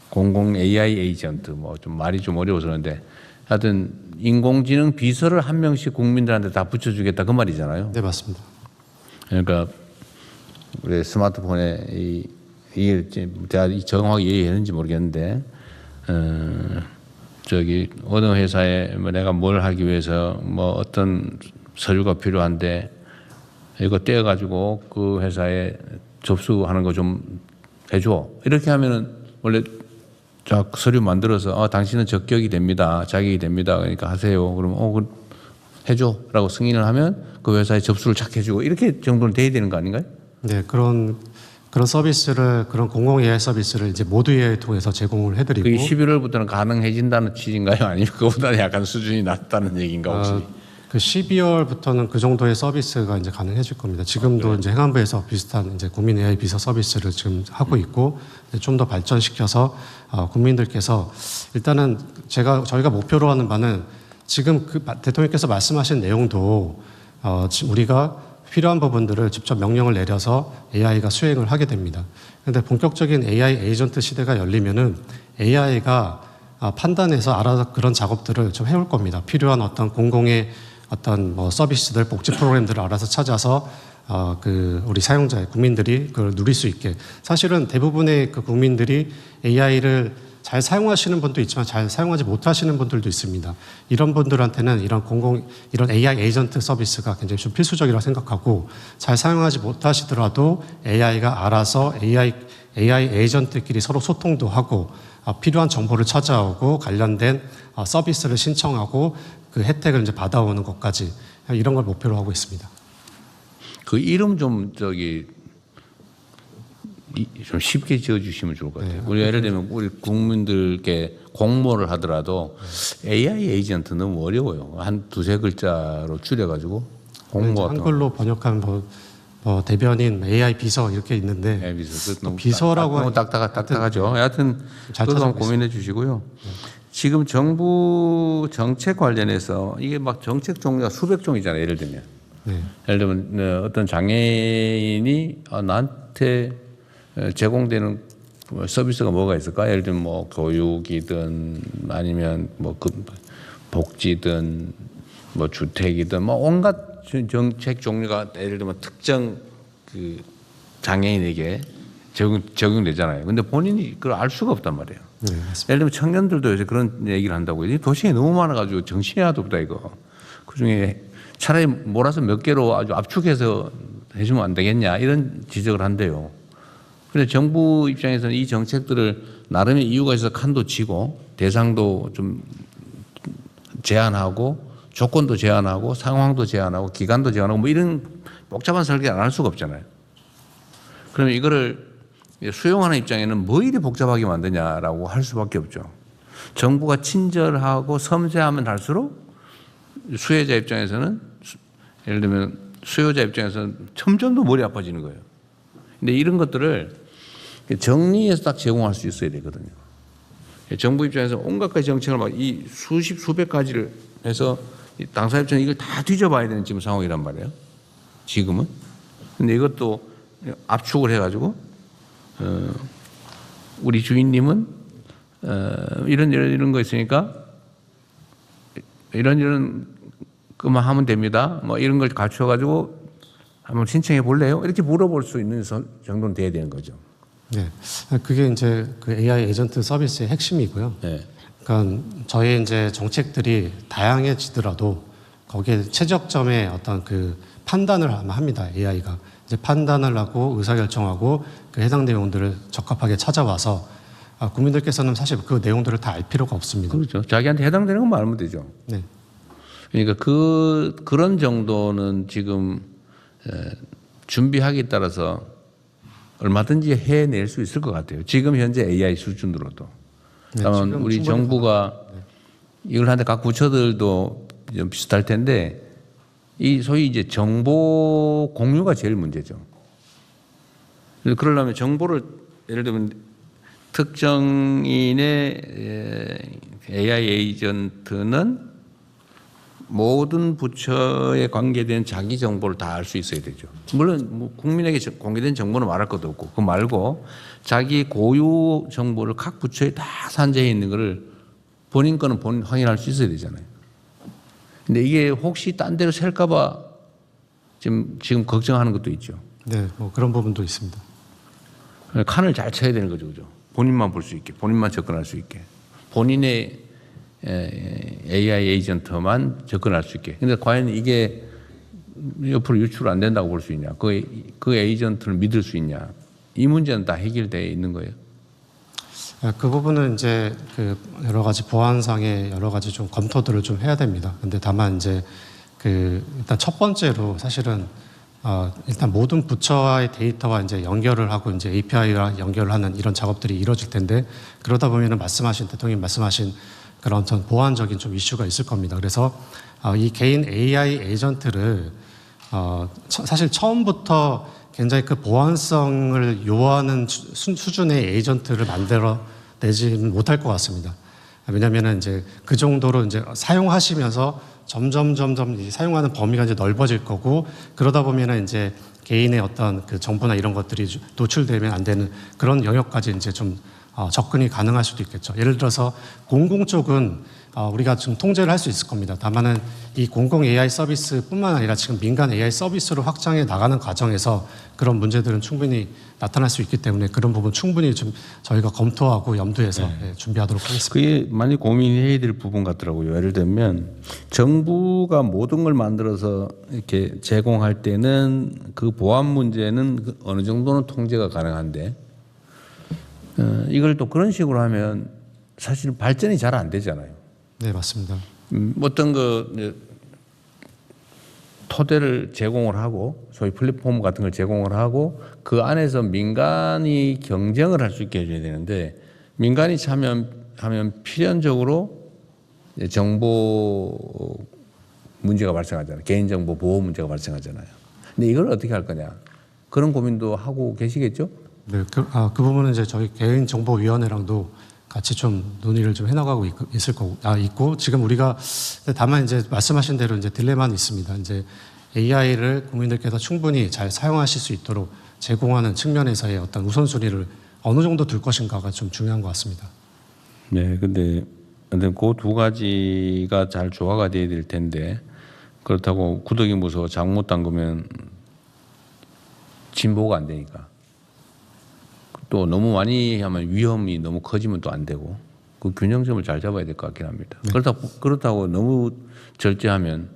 공공 AI 에이전트, 뭐 좀 말이 좀 어려워서 그런데 하여튼 인공지능 비서를 한 명씩 국민들한테 다 붙여주겠다 그 말이잖아요.
네, 맞습니다.
그러니까 우리 스마트폰에 이게 제가 정확하게 얘기했는지 모르겠는데 저기 어느 회사에 뭐 내가 뭘 하기 위해서 뭐 어떤 서류가 필요한데 이거 떼어가지고 그 회사에 접수하는 거 좀 해줘. 이렇게 하면은 원래 자 서류 만들어서 당신은 적격이 됩니다. 자격이 됩니다. 그러니까 하세요. 그러면 해줘라고 승인을 하면 그 회사에 접수를 착 해주고 이렇게 정도는 돼야 되는 거 아닌가요?
네, 그런 서비스를 그런 공공 AI 서비스를 이제 모두 AI 통해서 제공을 해드리고
그게 11월부터는 가능해진다는 취지인가요? 아니면 그보다 약간 수준이 낮다는 얘기인가 혹시?
그 12월부터는 그 정도의 서비스가 이제 가능해질 겁니다. 지금도 이제 행안부에서 비슷한 이제 국민 AI 비서 서비스를 지금 하고 있고 좀 더 발전시켜서 국민들께서 일단은 저희가 목표로 하는 바는 지금 그 대통령께서 말씀하신 내용도 우리가 필요한 부분들을 직접 명령을 내려서 AI가 수행을 하게 됩니다. 그런데 본격적인 AI 에이전트 시대가 열리면은 AI가 판단해서 알아서 그런 작업들을 좀 해올 겁니다. 필요한 어떤 공공의 어떤 뭐 서비스들, 복지 프로그램들을 알아서 찾아서 우리 사용자, 국민들이 그걸 누릴 수 있게. 사실은 대부분의 그 국민들이 AI를 잘 사용하시는 분도 있지만 잘 사용하지 못하시는 분들도 있습니다. 이런 분들한테는 이런 AI 에이전트 서비스가 굉장히 좀 필수적이라고 생각하고 잘 사용하지 못하시더라도 AI가 알아서 AI 에이전트끼리 서로 소통도 하고 필요한 정보를 찾아오고 관련된 서비스를 신청하고 그 혜택을 이제 받아오는 것까지 이런 걸 목표로 하고 있습니다.
그 이름 좀 좀 쉽게 지어주시면 좋을 것 같아요. 우리 예를 들면 우리 국민들께 공모를 하더라도 AI 에이전트 너무 어려워요. 한 두세 글자로 줄여가지고 공모
한글로 번역하면 뭐 대변인, AI 비서 이렇게 있는데
너무
비서라고
너무 딱딱하죠. 하여튼
잘
그거 한번
찾아보겠습니다.
고민해 주시고요. 지금 정부 정책 관련해서 이게 막 정책 종류가 수백 종이잖아요. 예를 들면 예를 들면 어떤 장애인이 나한테 제공되는 서비스가 뭐가 있을까? 예를 들면 뭐 교육이든 아니면 뭐 복지든 뭐 주택이든 뭐 온갖 정책 종류가 예를 들면 특정 그 장애인에게 적용되잖아요. 근데 본인이 그걸 알 수가 없단 말이에요.
네, 맞습니다.
예를 들면 청년들도 요새 그런 얘기를 한다고 해요. 도시에 너무 많아가지고 정신이 하나도 없다 이거. 그중에 차라리 몰아서 몇 개로 아주 압축해서 해주면 안 되겠냐 이런 지적을 한대요. 그래서 정부 입장에서는 이 정책들을 나름의 이유가 있어서 칸도 치고 대상도 좀 제한하고 조건도 제한하고 상황도 제한하고 기간도 제한하고 뭐 이런 복잡한 설계를 안 할 수가 없잖아요. 그러면 이거를 수용하는 입장에는 뭐 이리 복잡하게 만드냐라고 할 수밖에 없죠. 정부가 친절하고 섬세하면 할수록 수혜자 입장에서는 예를 들면 수요자 입장에서는 점점 더 머리 아파지는 거예요. 근데 이런 것들을 정리해서 딱 제공할 수 있어야 되거든요. 정부 입장에서 온갖 가지 정책을 막 이 수백 가지를 해서 당사 입장에 이걸 다 뒤져봐야 되는 지금 상황이란 말이에요. 지금은. 근데 이것도 압축을 해가지고 우리 주인님은 이런 거 있으니까 이런 것만 하면 됩니다. 뭐 이런 걸 갖춰가지고 한번 신청해 볼래요? 이렇게 물어볼 수 있는 정도는 돼야 되는 거죠.
네, 그게 이제 그 AI 에이전트 서비스의 핵심이고요.
네.
그러니까 저희 이제 정책들이 다양해지더라도 거기에 최적점의 어떤 그 판단을 아마 합니다. AI가 이제 판단을 하고 의사결정하고 그 해당 내용들을 적합하게 찾아와서 국민들께서는 사실 그 내용들을 다 알 필요가 없습니다.
그렇죠. 자기한테 해당되는 것만 알면 되죠.
네,
그러니까 그런 정도는 지금 준비하기에 따라서 얼마든지 해낼 수 있을 것 같아요. 지금 현재 AI 수준으로도. 다만
지금
우리
충분히
정부가 이걸 하는데 각 부처들도 좀 비슷할 텐데 이 소위 이제 정보 공유가 제일 문제죠. 그래서 그러려면 정보를 예를 들면 특정인의 AI 에이전트는 모든 부처에 관계된 자기 정보를 다 알 수 있어야 되죠. 물론 뭐 국민에게 공개된 정보는 말할 것도 없고 그 말고 자기 고유 정보를 각 부처에 다 산재해 있는 것을 본인 거는 본인 확인할 수 있어야 되잖아요. 근데 이게 혹시 딴 데로 셀까 봐 지금 걱정하는 것도 있죠.
네, 뭐 그런 부분도 있습니다.
칸을 잘 쳐야 되는 거죠. 그죠? 본인만 볼 수 있게, 본인만 접근할 수 있게. 본인의 AI 에이전트만 접근할 수 있게. 근데 과연 이게 옆으로 유출 안 된다고 볼 수 있냐? 그 에이전트를 믿을 수 있냐? 이 문제는 다 해결되어 있는 거예요.
그 부분은 이제 그 여러 가지 보안상의 여러 가지 좀 검토들을 좀 해야 됩니다. 근데 다만 이제 그 일단 첫 번째로 사실은 일단 모든 부처와의 데이터와 이제 연결을 하고 이제 API와 연결을 하는 이런 작업들이 이루어질 텐데 그러다 보면은 대통령님 말씀하신 그런 전 보안적인 좀 이슈가 있을 겁니다. 그래서 이 개인 AI 에이전트를 사실 처음부터 굉장히 그 보안성을 요하는 수준의 에이전트를 만들어내지는 못할 것 같습니다. 왜냐하면 이제 그 정도로 이제 사용하시면서 점점 사용하는 범위가 이제 넓어질 거고 그러다 보면은 이제 개인의 어떤 그 정보나 이런 것들이 노출되면 안 되는 그런 영역까지 이제 좀 접근이 가능할 수도 있겠죠. 예를 들어서 공공 쪽은 우리가 좀 통제를 할 수 있을 겁니다. 다만은 이 공공 AI 서비스뿐만 아니라 지금 민간 AI 서비스로 확장해 나가는 과정에서 그런 문제들은 충분히 나타날 수 있기 때문에 그런 부분 충분히 좀 저희가 검토하고 염두에서 준비하도록 하겠습니다.
그게 많이 고민해야 될 부분 같더라고요. 예를 들면 정부가 모든 걸 만들어서 이렇게 제공할 때는 그 보안 문제는 어느 정도는 통제가 가능한데 이걸 또 그런 식으로 하면 사실 발전이 잘 안 되잖아요.
네, 맞습니다.
어떤 토대를 제공을 하고 소위 플랫폼 같은 걸 제공을 하고 그 안에서 민간이 경쟁을 할 수 있게 해줘야 되는데 민간이 참여하면 필연적으로 정보 문제가 발생하잖아요. 개인정보 보호 문제가 발생하잖아요. 근데 이걸 어떻게 할 거냐 그런 고민도 하고 계시겠죠?
네, 그 부분은 이제 저희 개인정보위원회랑도 같이 좀 논의를 좀 해나가고 있고 지금 우리가 다만 이제 말씀하신 대로 이제 딜레마는 있습니다. 이제 AI를 국민들께서 충분히 잘 사용하실 수 있도록 제공하는 측면에서의 어떤 우선순위를 어느 정도 둘 것인가가 좀 중요한 것 같습니다.
네, 근데 그 두 가지가 잘 조화가 돼야 될 텐데 그렇다고 구더기 무서워 잘못 담그면 진보가 안 되니까. 또 너무 많이 하면 위험이 너무 커지면 또 안 되고 그 균형점을 잘 잡아야 될 것 같긴 합니다.
네.
그렇다고 너무 절제하면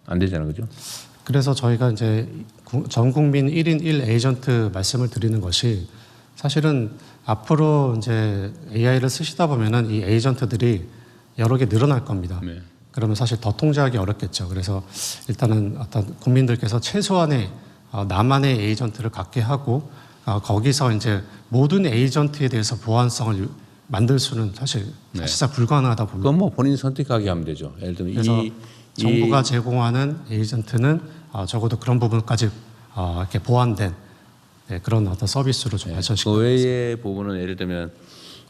안 되잖아요, 그죠?
그래서 저희가 이제 전 국민 1인 1 에이전트 말씀을 드리는 것이 사실은 앞으로 이제 AI를 쓰시다 보면은 이 에이전트들이 여러 개 늘어날 겁니다.
네.
그러면 사실 더 통제하기 어렵겠죠. 그래서 일단은 어떤 국민들께서 최소한의 나만의 에이전트를 갖게 하고 거기서 이제 모든 에이전트에 대해서 보안성을 만들 수는 사실상 불가능하다 봅니다.
그건 뭐 본인 선택하게 하면 되죠. 예를 들면
그래서 정부가 제공하는 에이전트는 적어도 그런 부분까지 이렇게 보완된 그런 어떤 서비스로 좀 발전시키고
그 외의 부분은 예를 들면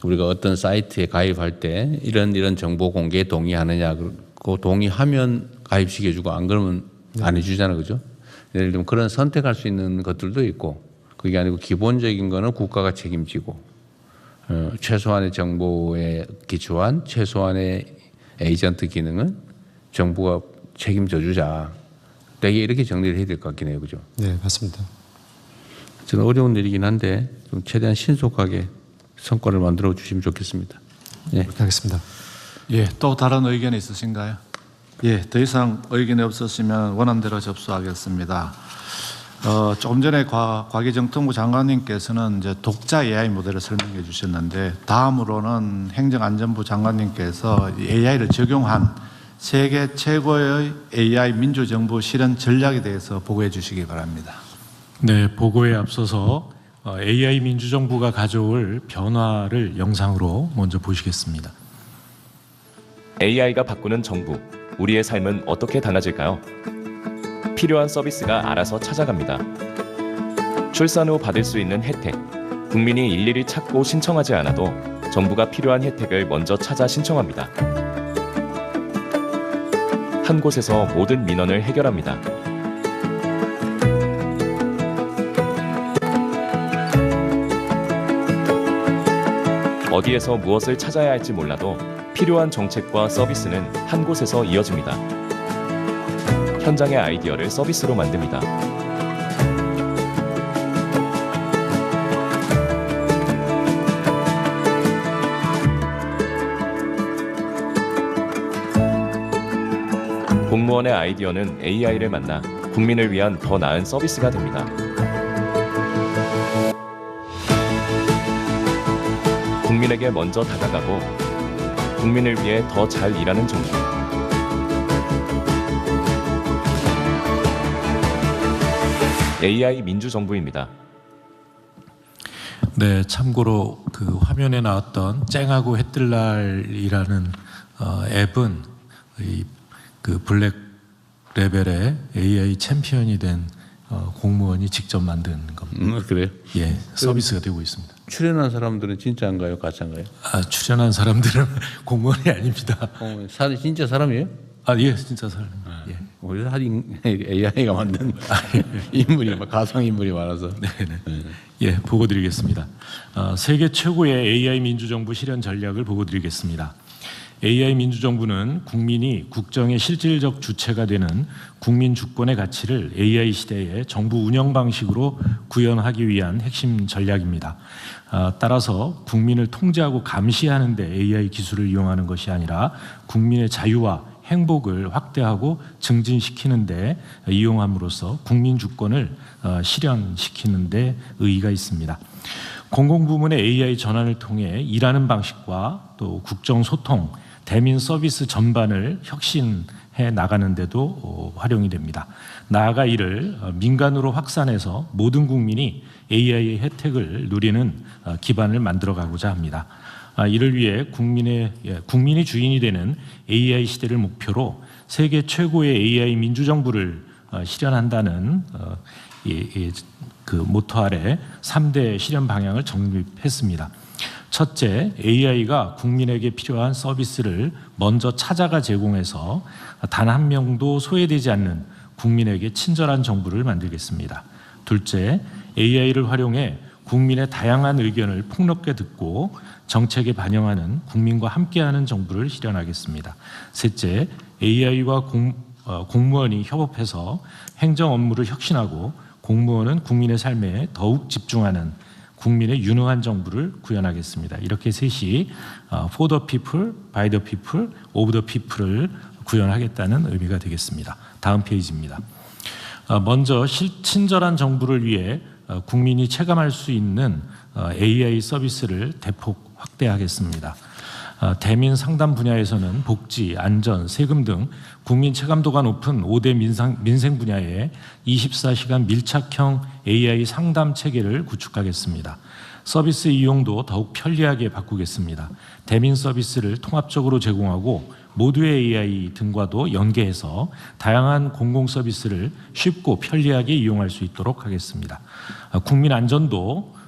우리가 어떤 사이트에 가입할 때 이런 정보 공개에 동의하느냐 그 동의하면 가입시켜주고 안 그러면 안 해주잖아요, 그죠? 예를 들면 그런 선택할 수 있는 것들도 있고. 그게 아니고 기본적인 거는 국가가 책임지고 최소한의 정보에 기초한 최소한의 에이전트 기능은 정부가 책임져 주자. 되게 이렇게 정리를 해야 될 것 같긴 해요. 그죠?
네, 맞습니다.
저는 어려운 일이긴 한데 좀 최대한 신속하게 성과를 만들어 주시면 좋겠습니다. 예.
그렇게 하겠습니다.
예, 또 다른 의견이 있으신가요? 예, 더 이상 의견이 없으시면 원안대로 접수하겠습니다. 조금 전에 과기정통부 장관님께서는 이제 독자 AI 모델을 설명해 주셨는데 다음으로는 행정안전부 장관님께서 AI를 적용한 세계 최고의 AI 민주정부 실현 전략에 대해서 보고해 주시기 바랍니다.
네, 보고에 앞서서 AI 민주정부가 가져올 변화를 영상으로 먼저 보시겠습니다.
AI가 바꾸는 정부, 우리의 삶은 어떻게 달라질까요? 필요한 서비스가 알아서 찾아갑니다. 출산 후 받을 수 있는 혜택, 국민이 일일이 찾고 신청하지 않아도 정부가 필요한 혜택을 먼저 찾아 신청합니다. 한 곳에서 모든 민원을 해결합니다. 어디에서 무엇을 찾아야 할지 몰라도 필요한 정책과 서비스는 한 곳에서 이어집니다. 현장의 아이디어를 서비스로 만듭니다. 공무원의 아이디어는 AI를 만나 국민을 위한 더 나은 서비스가 됩니다. 국민에게 먼저 다가가고 국민을 위해 더 잘 일하는 정부. AI 민주정부입니다.
네, 참고로 그 화면에 나왔던 쨍하고 해뜰날이라는 앱은 그 블랙 레벨의 AI 챔피언이 된 공무원이 직접 만든 겁니다.
그래요?
예, 서비스가 되고 있습니다.
출연한 사람들은 진짜인가요? 가짜인가요?
출연한 사람들은 공무원이 아닙니다.
진짜 사람이에요?
예, 진짜 사람입니다. 예.
우리 사진 AI가 만든 인물이 가상 인물이 많아서.
네네. 예, 보고 드리겠습니다. 세계 최고의 AI 민주정부 실현 전략을 보고 드리겠습니다. AI 민주정부는 국민이 국정의 실질적 주체가 되는 국민 주권의 가치를 AI 시대의 정부 운영 방식으로 구현하기 위한 핵심 전략입니다. 따라서 국민을 통제하고 감시하는 데 AI 기술을 이용하는 것이 아니라 국민의 자유와 행복을 확대하고 증진시키는 데 이용함으로써 국민 주권을 실현시키는 데 의의가 있습니다. 공공부문의 AI 전환을 통해 일하는 방식과 또 국정 소통, 대민 서비스 전반을 혁신해 나가는 데도 활용이 됩니다. 나아가 이를 민간으로 확산해서 모든 국민이 AI의 혜택을 누리는 기반을 만들어가고자 합니다. 이를 위해 국민이 주인이 되는 AI 시대를 목표로 세계 최고의 AI 민주정부를 실현한다는 그 모토 아래 3대 실현 방향을 정립했습니다. 첫째, AI가 국민에게 필요한 서비스를 먼저 찾아가 제공해서 단 한 명도 소외되지 않는 국민에게 친절한 정부를 만들겠습니다. 둘째, AI를 활용해 국민의 다양한 의견을 폭넓게 듣고 정책에 반영하는 국민과 함께하는 정부를 실현하겠습니다. 셋째, AI와 공무원이 협업해서 행정 업무를 혁신하고 공무원은 국민의 삶에 더욱 집중하는 국민의 유능한 정부를 구현하겠습니다. 이렇게 셋이 for the people, by the people, of the people을 구현하겠다는 의미가 되겠습니다. 다음 페이지입니다. 먼저 친절한 정부를 위해 국민이 체감할 수 있는 AI 서비스를 대폭 확대하겠습니다. 대민 상담 분야에서는 복지, 안전, 세금 등 국민 체감도가 높은 5대 민생 분야에 24시간 밀착형 AI 상담 체계를 구축하겠습니다. 서비스 이용도 더욱 편리하게 바꾸겠습니다. 대민 서비스를 통합적으로 제공하고 모두의 AI 등과도 연계해서 다양한 공공 서비스를 쉽고 편리하게 이용할 수 있도록 하겠습니다. 국민 안전도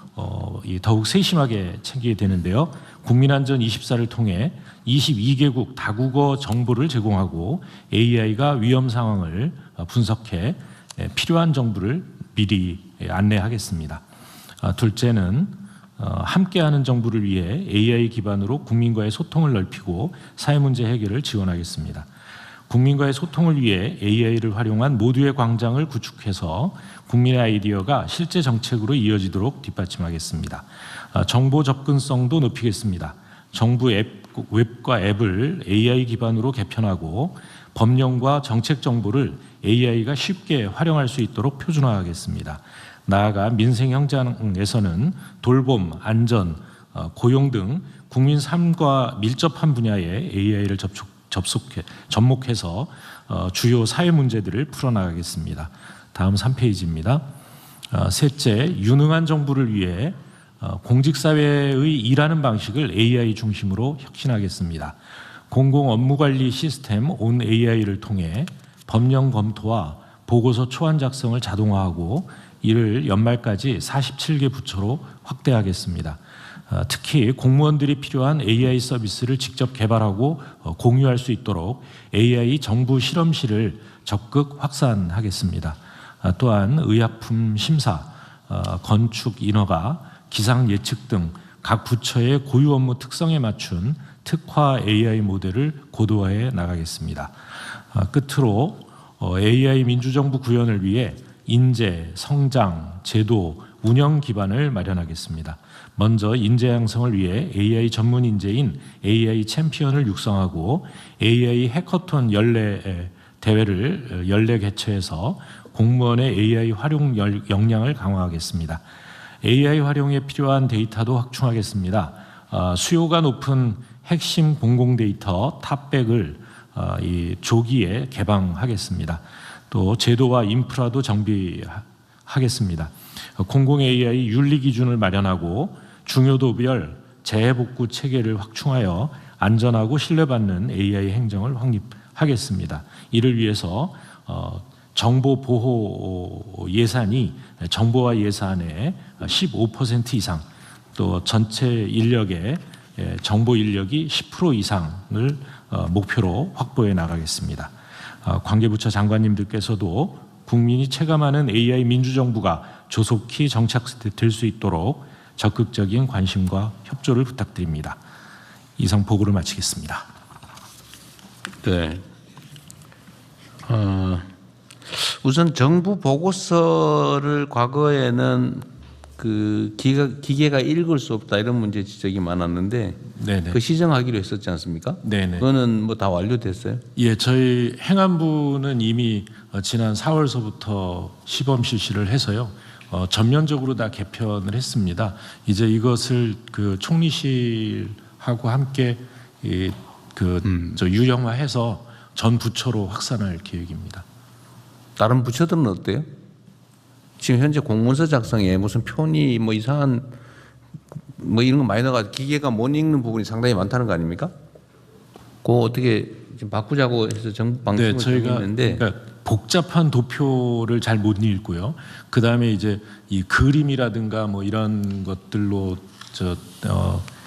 더욱 세심하게 챙기게 되는데요. 국민안전24를 통해 22개국 다국어 정보를 제공하고 AI가 위험 상황을 분석해 필요한 정보를 미리 안내하겠습니다. 둘째는 함께하는 정부를 위해 AI 기반으로 국민과의 소통을 넓히고 사회 문제 해결을 지원하겠습니다. 국민과의 소통을 위해 AI를 활용한 모두의 광장을 구축해서 국민의 아이디어가 실제 정책으로 이어지도록 뒷받침하겠습니다. 정보 접근성도 높이겠습니다. 정부 웹과 앱을 AI 기반으로 개편하고 법령과 정책 정보를 AI가 쉽게 활용할 수 있도록 표준화하겠습니다. 나아가 민생 현장에서는 돌봄, 안전, 고용 등 국민 삶과 밀접한 분야에 AI를 접목해서 주요 사회 문제들을 풀어나가겠습니다. 다음 3페이지입니다. 셋째, 유능한 정부를 위해 공직사회의 일하는 방식을 AI 중심으로 혁신하겠습니다. 공공 업무관리 시스템 온 AI를 통해 법령 검토와 보고서 초안 작성을 자동화하고 이를 연말까지 47개 부처로 확대하겠습니다. 특히 공무원들이 필요한 AI 서비스를 직접 개발하고 공유할 수 있도록 AI 정부 실험실을 적극 확산하겠습니다. 또한 의약품 심사, 건축 인허가, 기상 예측 등 각 부처의 고유 업무 특성에 맞춘 특화 AI 모델을 고도화해 나가겠습니다. 끝으로 AI 민주정부 구현을 위해 인재, 성장, 제도, 운영 기반을 마련하겠습니다. 먼저 인재 양성을 위해 AI 전문 인재인 AI 챔피언을 육성하고 AI 해커톤 대회를 연례 개최해서 공무원의 AI 활용 역량을 강화하겠습니다. AI 활용에 필요한 데이터도 확충하겠습니다. 수요가 높은 핵심 공공 데이터 탑백을 조기에 개방하겠습니다. 또 제도와 인프라도 정비하겠습니다. 공공 AI 윤리 기준을 마련하고 중요도별 재해복구 체계를 확충하여 안전하고 신뢰받는 AI 행정을 확립하겠습니다. 이를 위해서 정보 보호 예산이 정보화 예산의 15% 이상, 또 전체 인력의 정보 인력이 10% 이상을 목표로 확보해 나가겠습니다. 관계부처 장관님들께서도 국민이 체감하는 AI 민주정부가 조속히 정착될 수 있도록 적극적인 관심과 협조를 부탁드립니다. 이상 보고를 마치겠습니다.
네. 우선 정부 보고서를 과거에는 그 기계가 읽을 수 없다 이런 문제 지적이 많았는데
네네.
그 시정하기로 했었지 않습니까?
네네.
그거는 뭐 다 완료됐어요?
예, 저희 행안부는 이미 지난 4월서부터 시범 실시를 해서요. 전면적으로 다 개편을 했습니다. 이제 이것을 그 총리실하고 함께 유형화해서 전 부처로 확산할 계획입니다.
다른 부처들은 어때요? 지금 현재 공문서 작성에 무슨 표니 뭐 이상한 뭐 이런 거 많이 나가 기계가 못 읽는 부분이 상당히 많다는 거 아닙니까? 그거 어떻게 지금 바꾸자고 해서 정부 방침을
저희가
정했는데
그러니까 복잡한 도표를 잘 못 읽고요. 그 다음에 이제 이 그림이라든가 뭐 이런 것들로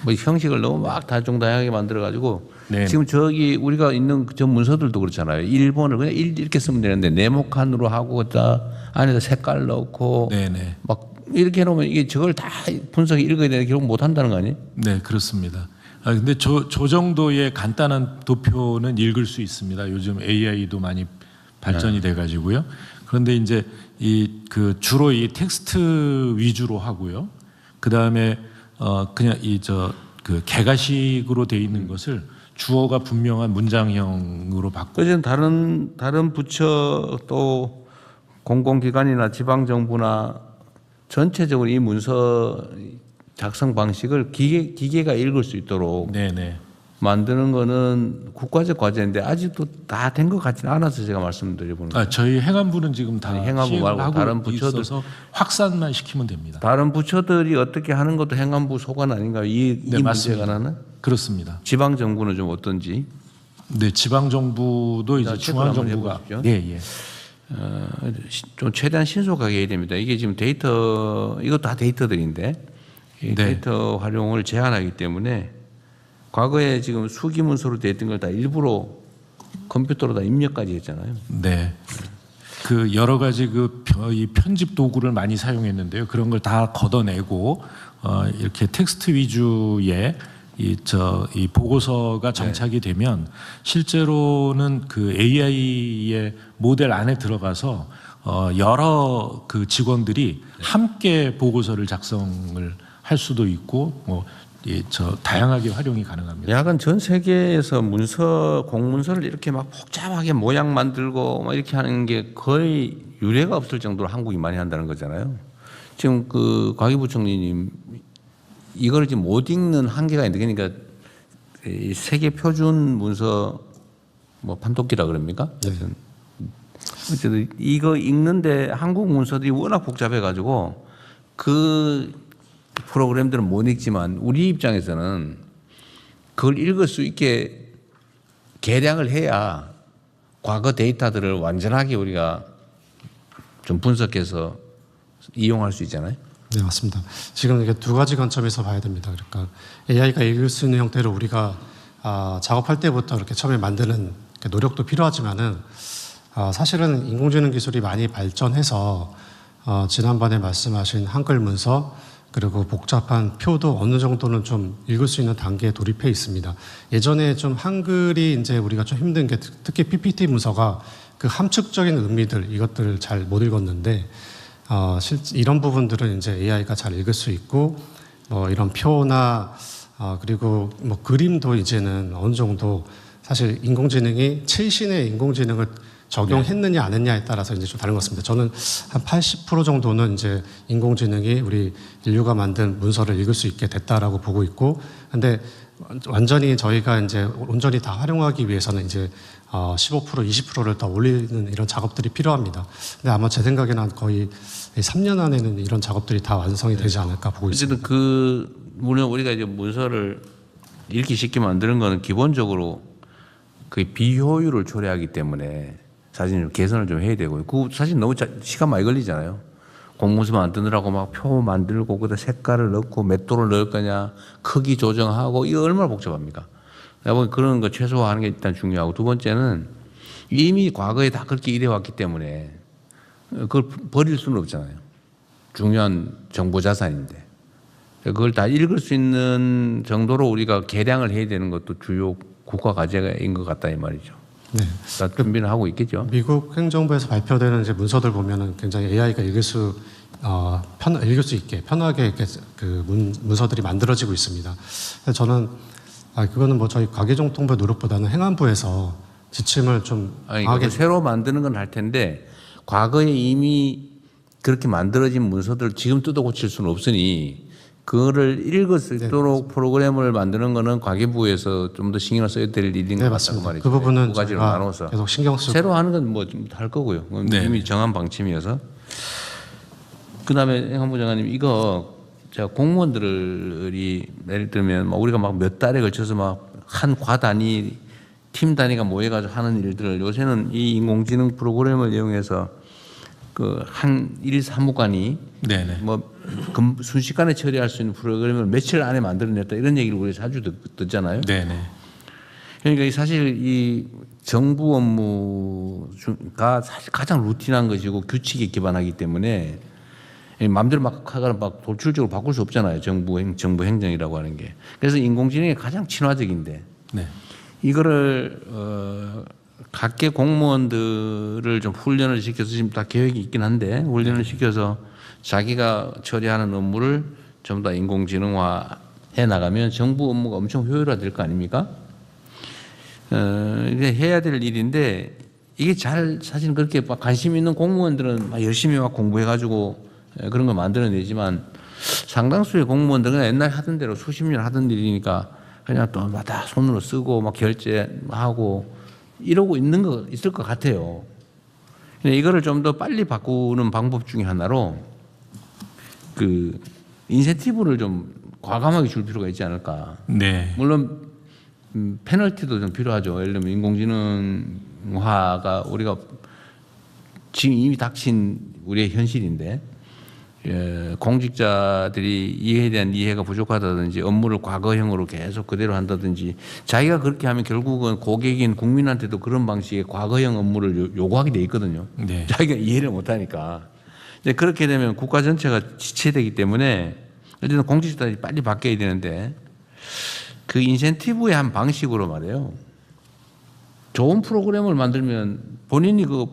뭐 형식을 너무 막 다종다양하게 만들어 가지고
네.
지금 저기 우리가 있는 저 문서들도 그렇잖아요. 일본을 그냥 이렇게 쓰면 되는데 네모칸으로 하고 다 안에다 색깔 넣고
네네.
막 이렇게 해놓으면 이게 저걸 다 분석해 읽어야 되는데 결국 못 한다는 거 아니에요?
네, 그렇습니다. 근데 저 정도의 간단한 도표는 읽을 수 있습니다. 요즘 AI도 많이 발전이 돼 가지고요. 그런데 이제 주로 이 텍스트 위주로 하고요. 그다음에 그냥 그 개가식으로 돼 있는 것을 주어가 분명한 문장형으로 바꾸고.
그래서 다른 부처 또 공공기관이나 지방정부나 전체적으로 이 문서 작성 방식을 기계가 읽을 수 있도록
네네.
만드는 거는 국가적 과제인데 아직도 다 된 것 같지는 않아서 제가 말씀드려보는 거예요.
저희 행안부는 지금 다
아니, 행안부
시행을
말고
하고
다른 부처들.
있어서 확산만 시키면 됩니다.
다른 부처들이 어떻게 하는 것도 행안부 소관 아닌가요? 이 문제에
맞습니다.
관한은?
그렇습니다.
지방정부는 좀 어떤지?
네, 지방 정부도 이제
자,
중앙
체크를 한번
정부가
해보십시오.
예.
좀 최대한 신속하게 해야 됩니다. 이게 지금 데이터, 이것도 다 데이터들인데 이
네.
데이터 활용을 제한하기 때문에 과거에 지금 수기문서로 되어 있던 걸 다 일부러 컴퓨터로 다 입력까지 했잖아요.
네. 그 여러 가지 이 편집 도구를 많이 사용했는데요. 그런 걸 다 걷어내고 이렇게 텍스트 위주의 이 보고서가 정착이 되면 실제로는 그 AI의 모델 안에 들어가서 여러 그 직원들이 함께 보고서를 작성을 할 수도 있고 다양하게 활용이 가능합니다.
약간 전 세계에서 공문서를 이렇게 막 복잡하게 모양 만들고 막 이렇게 하는 게 거의 유례가 없을 정도로 한국이 많이 한다는 거잖아요. 지금 그 과기부총리님 이거를 지금 못 읽는 한계가 있는데 그러니까 이 세계 표준 문서 뭐 판독기라 그럽니까? 어쨌든 이거 읽는데 한국 문서들이 워낙 복잡해 가지고 그 프로그램들은 못 읽지만 우리 입장에서는 그걸 읽을 수 있게 개량을 해야 과거 데이터들을 완전하게 우리가 좀 분석해서 이용할 수 있잖아요.
네, 맞습니다. 지금 이게 두 가지 관점에서 봐야 됩니다. 그러니까 AI가 읽을 수 있는 형태로 우리가 작업할 때부터 이렇게 처음에 만드는 노력도 필요하지만은 사실은 인공지능 기술이 많이 발전해서 지난번에 말씀하신 한글 문서 그리고 복잡한 표도 어느 정도는 좀 읽을 수 있는 단계에 돌입해 있습니다. 예전에 좀 한글이 이제 우리가 좀 힘든 게 특히 PPT 문서가 그 함축적인 의미들 이것들을 잘 못 읽었는데 이런 부분들은 이제 AI가 잘 읽을 수 있고 이런 표나 그리고 뭐 그림도 이제는 어느 정도 사실 인공지능이 최신의 인공지능을 적용했느냐 안 했냐에 따라서 이제 좀 다른 것 같습니다. 저는 한 80% 정도는 이제 인공지능이 우리 인류가 만든 문서를 읽을 수 있게 됐다라고 보고 있고, 근데 완전히 저희가 이제 온전히 다 활용하기 위해서는 이제 15% 20%를 더 올리는 이런 작업들이 필요합니다. 근데 아마 제 생각에는 거의 3년 안에는 이런 작업들이 다 완성이 되지 않을까 보고 있습니다.
어쨌든 물론 우리가 이제 문서를 읽기 쉽게 만드는 거는 기본적으로 그 비효율을 초래하기 때문에 사실 좀 개선을 좀 해야 되고요. 그 사실 너무 시간 많이 걸리잖아요. 공문서 만드느라고 막 표 만들고 그다 색깔을 넣고 몇 도를 넣을 거냐, 크기 조정하고 이거 얼마나 복잡합니까? 내가 보기 그런 거 최소화하는 게 일단 중요하고, 두 번째는 이미 과거에 다 그렇게 일해왔기 때문에 그걸 버릴 수는 없잖아요. 중요한 정보 자산인데 그걸 다 읽을 수 있는 정도로 우리가 개량을 해야 되는 것도 주요 국가 과제인 것 같다 이 말이죠.
네.
다 준비를 하고 있겠죠.
미국 행정부에서 발표되는 이제 문서들 보면은 굉장히 AI가 읽을 수 있게 편하게 이렇게 그 문서들이 만들어지고 있습니다. 그래서 저는 그거는 뭐 저희 과기정통부의 노력보다는 행안부에서 지침을 좀
강하게 새로 만드는 건 할 텐데 과거에 이미 그렇게 만들어진 문서들 지금 뜯어 고칠 수는 없으니 그거를 읽을 수 있도록 프로그램을 만드는 거는 과기부에서 좀 더 신경을 써야 될 일인 것 같다고 말이죠.
그 부분은
두 가지로
제가
나눠서
계속 신경 쓰고
새로 하는 건 뭐 좀 할 거고요. 이미 정한 방침이어서. 그다음에 행안부 장관님 이거 제가 공무원들이 예를 들면 우리가 막 몇 달에 걸쳐서 막 한 과 단위 팀 단위가 모여가지고 하는 일들을 요새는 이 인공지능 프로그램을 이용해서 그 한 일 사무관이 뭐 순식간에 처리할 수 있는 프로그램을 며칠 안에 만들어냈다 이런 얘기를 우리 자주 듣잖아요. 그러니까 사실 이 정부 업무가 사실 가장 루틴한 것이고 규칙에 기반하기 때문에 마음대로 막 하거나 막 돌출적으로 바꿀 수 없잖아요. 정부 행정이라고 하는 게. 그래서 인공지능이 가장 친화적인데 이거를 각계 공무원들을 좀 훈련을 시켜서 지금 다 계획이 있긴 한데 훈련을 시켜서 자기가 처리하는 업무를 전부 다 인공지능화 해 나가면 정부 업무가 엄청 효율화될 거 아닙니까? 이게 해야 될 일인데 이게 잘 사실 그렇게 막 관심 있는 공무원들은 막 열심히 막 공부해가지고 그런 걸 만들어내지만 상당수의 공무원들은 옛날 하던 대로 수십 년 하던 일이니까 그냥 또 다 손으로 쓰고 막 결제하고 이러고 있을 것 같아요. 근데 이거를 좀 더 빨리 바꾸는 방법 중에 하나로 그 인센티브를 좀 과감하게 줄 필요가 있지 않을까. 물론 페널티도 좀 필요하죠. 예를 들면 인공지능화가 우리가 지금 이미 닥친 우리의 현실인데 공직자들이 이해에 대한 이해가 부족하다든지 업무를 과거형으로 계속 그대로 한다든지 자기가 그렇게 하면 결국은 고객인 국민한테도 그런 방식의 과거형 업무를 요구하게 돼 있거든요. 자기가 이해를 못하니까. 그렇게 되면 국가 전체가 지체되기 때문에 어쨌든 공직자들이 빨리 바뀌어야 되는데 그 인센티브의 한 방식으로 말이에요. 좋은 프로그램을 만들면 본인이 그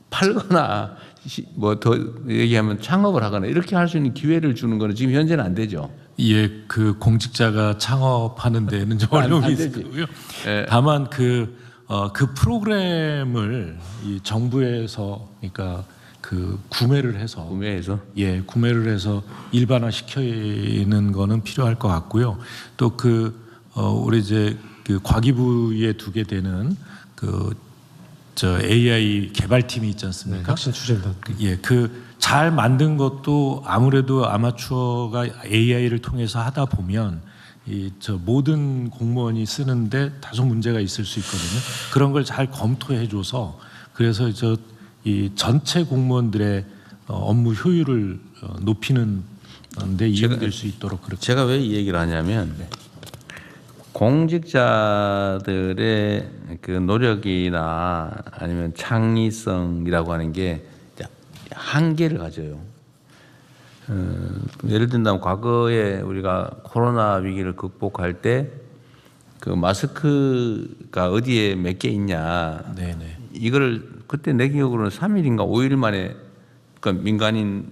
팔거나 뭐 더 얘기하면 창업을 하거나 이렇게 할 수 있는 기회를 주는 거는 지금 현재는 안 되죠.
그 공직자가 창업하는 데는 좀 어려움이 있을 거고요. 다만 그 프로그램을 이 정부에서 그러니까 그 구매를 해서 일반화 시키는 거는 필요할 것 같고요. 또 우리 이제 그 과기부에 두게 되는 AI 개발팀이 있지 않습니까?
혁신 추진단.
잘 만든 것도 아무래도 아마추어가 AI를 통해서 하다 보면 모든 공무원이 쓰는데 다소 문제가 있을 수 있거든요. 그런 걸 잘 검토해줘서 그래서 이 전체 공무원들의 업무 효율을 높이는 데 이용될 수 있도록 그렇게.
제가 왜 이 얘기를 하냐면 공직자들의 그 노력이나 아니면 창의성이라고 하는 게 한계를 가져요. 예를 든다면 과거에 우리가 코로나 위기를 극복할 때 그 마스크가 어디에 몇 개 있냐.
네네.
이걸 그때 내 기억으로는 3일인가 5일 만에 그러니까 민간인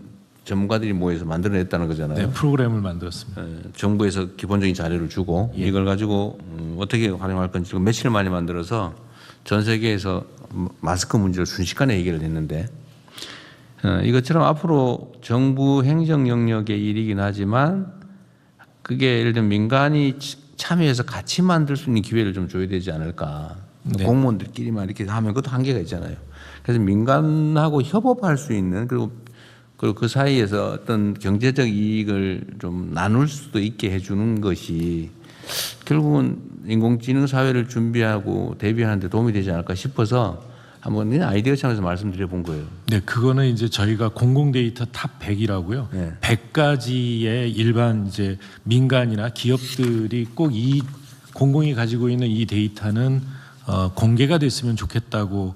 전문가들이 모여서 만들어냈다는 거잖아요.
네, 프로그램을 만들었습니다.
정부에서 기본적인 자료를 주고 이걸 가지고 어떻게 활용할 건지 며칠 만에 만들어서 전 세계에서 마스크 문제를 순식간에 해결을 했는데 이것처럼 앞으로 정부 행정 영역의 일이긴 하지만 그게 예를 들면 민간이 참여해서 같이 만들 수 있는 기회를 좀 줘야 되지 않을까.
네.
공무원들끼리만 이렇게 하면 그것도 한계가 있잖아요. 그래서 민간하고 협업할 수 있는 그리고 그 사이에서 어떤 경제적 이익을 좀 나눌 수도 있게 해주는 것이 결국은 인공지능 사회를 준비하고 대비하는 데 도움이 되지 않을까 싶어서 한번 그냥 아이디어 차원에서 말씀드려 본 거예요.
네, 그거는 이제 저희가 공공 데이터 탑 100이라고요.
네.
100가지의 일반 이제 민간이나 기업들이 꼭 이 공공이 가지고 있는 이 데이터는 공개가 됐으면 좋겠다고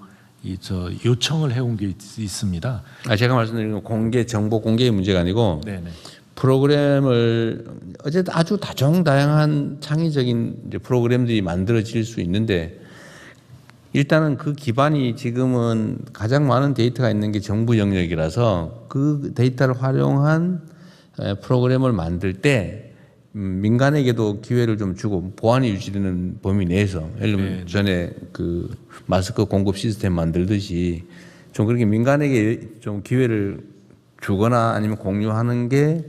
요청을 해온 게 있습니다.
제가 말씀드린 건 정보 공개의 문제가 아니고
네네.
프로그램을 어쨌든 아주 다종다양한 창의적인 이제 프로그램들이 만들어질 수 있는데 일단은 그 기반이 지금은 가장 많은 데이터가 있는 게 정부 영역이라서 그 데이터를 활용한 프로그램을 만들 때 민간에게도 기회를 좀 주고 보안이 유지되는 범위 내에서 예를 들면
네.
전에 그 마스크 공급 시스템 만들듯이 좀 그렇게 민간에게 좀 기회를 주거나 아니면 공유하는 게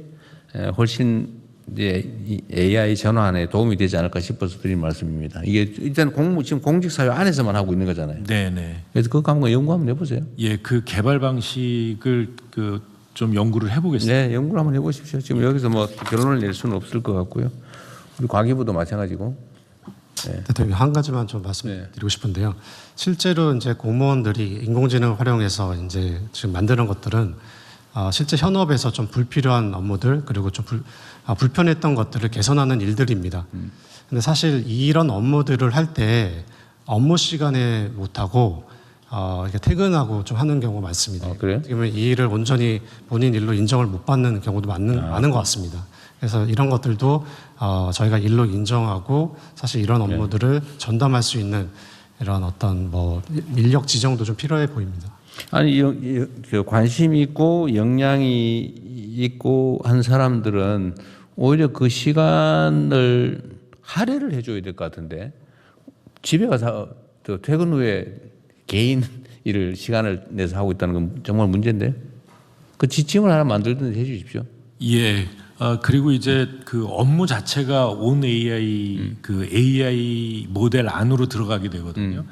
훨씬 이제 이 AI 전환에 도움이 되지 않을까 싶어서 드린 말씀입니다. 이게 일단 지금 공직사회 안에서만 하고 있는 거잖아요.
네네.
그래서 그거 한번 연구 한번 해보세요.
예, 그 개발 방식을 좀 연구를 해보겠습니다.
네, 연구를 한번 해보십시오. 지금 여기서 뭐 결론을 낼 수는 없을 것 같고요. 우리 과기부도 마찬가지고.
대통령 한 가지만 좀 말씀드리고 싶은데요. 실제로 이제 공무원들이 인공지능을 활용해서 이제 지금 만드는 것들은 실제 현업에서 좀 불필요한 업무들 그리고 좀 불편했던 것들을 개선하는 일들입니다. 근데 사실 이런 업무들을 할 때 업무 시간에 못하고 이렇게 퇴근하고 좀 하는 경우가 많습니다.
그래요?
어떻게 보면 이 일을 온전히 본인 일로 인정을 못 받는 경우도 많은 것 같습니다. 그래서 이런 것들도 저희가 일로 인정하고 사실 이런 업무들을 전담할 수 있는 이런 어떤 뭐 인력 지정도 좀 필요해 보입니다.
아니 관심 있고 역량이 있고 한 사람들은 오히려 그 시간을 할애를 해줘야 될 것 같은데 집에 가서 퇴근 후에 개인 일을 시간을 내서 하고 있다는 건 정말 문제인데 그 지침을 하나 만들든지 해주십시오.
예. 그리고 이제 그 업무 자체가 온 AI 그 AI 모델 안으로 들어가게 되거든요.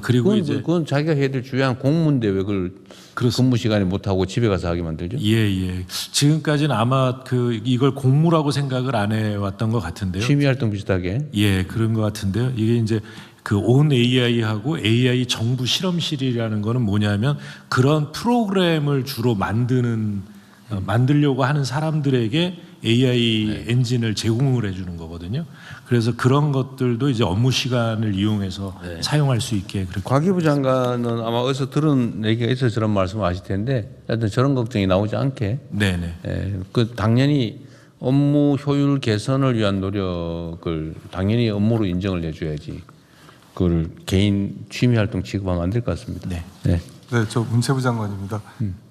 그리고
그건 자기가 해야 될 중요한 공무인데 왜 그걸 근무 시간에 못 하고 집에 가서 하게 만들죠?
예. 지금까지는 아마 이걸 공무라고 생각을 안 해왔던 것 같은데요.
취미 활동 비슷하게.
예, 그런 것 같은데요. 이게 이제 그 온 AI하고 AI 정부 실험실이라는 거는 뭐냐면 그런 프로그램을 주로 만들려고 하는 사람들에게 AI 엔진을 제공을 해주는 거거든요. 그래서 그런 것들도 이제 업무 시간을 이용해서 사용할 수 있게 그렇게.
과기부 장관은 아마 어디서 들은 얘기가 있어서 저런 말씀을 하실 텐데 하여튼 저런 걱정이 나오지 않게
네네.
그 당연히 업무 효율 개선을 위한 노력을 당연히 업무로 인정을 해줘야지 그걸 개인 취미 활동 취급하면 안 될 것 같습니다.
네.
네, 저 문체부 장관입니다.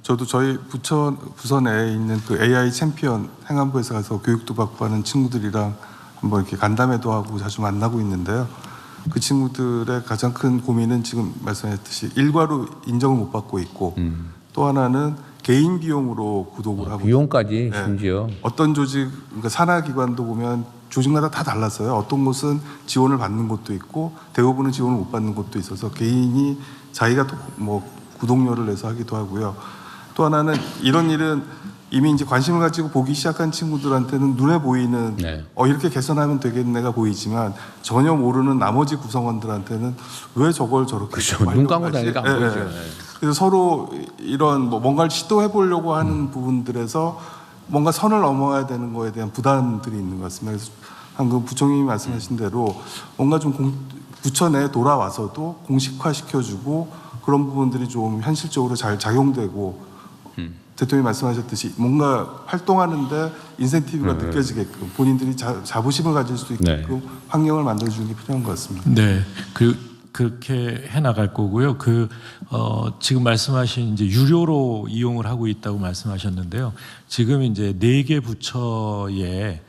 저도 저희 부서 내에 있는 그 AI 챔피언 행안부에서 가서 교육도 받고 하는 친구들이랑 한번 이렇게 간담회도 하고 자주 만나고 있는데요. 그 친구들의 가장 큰 고민은 지금 말씀하셨듯이 일괄호 인정을 못 받고 있고 또 하나는 개인 비용으로 구독을 하고
비용까지 심지어
어떤 조직, 그러니까 산하기관도 보면 조직마다 다 달랐어요. 어떤 곳은 지원을 받는 곳도 있고 대부분은 지원을 못 받는 곳도 있어서 개인이 자기가 뭐 구독료를 내서 하기도 하고요. 또 하나는 이런 일은 이미 이제 관심을 가지고 보기 시작한 친구들한테는 눈에 보이는 이렇게 개선하면 되겠네가 보이지만 전혀 모르는 나머지 구성원들한테는 왜 저걸 저렇게
눈 감고 다니니까 안 보이죠.
그래서 서로 이런 뭐 뭔가를 시도해 보려고 하는 부분들에서 뭔가 선을 넘어야 되는 거에 대한 부담들이 있는 것 같습니다. 그래서 방금 부총님이 말씀하신 대로 뭔가 좀 부처 내에 돌아와서도 공식화 시켜주고 그런 부분들이 좀 현실적으로 잘 작용되고 대통령이 말씀하셨듯이 뭔가 활동하는데 인센티브가 느껴지게끔 본인들이 자부심을 가질 수 있게끔 환경을 만들어주는 게 필요한 것 같습니다.
네, 그렇게 해 나갈 거고요. 지금 말씀하신 이제 유료로 이용을 하고 있다고 말씀하셨는데요. 지금 이제 4개 부처에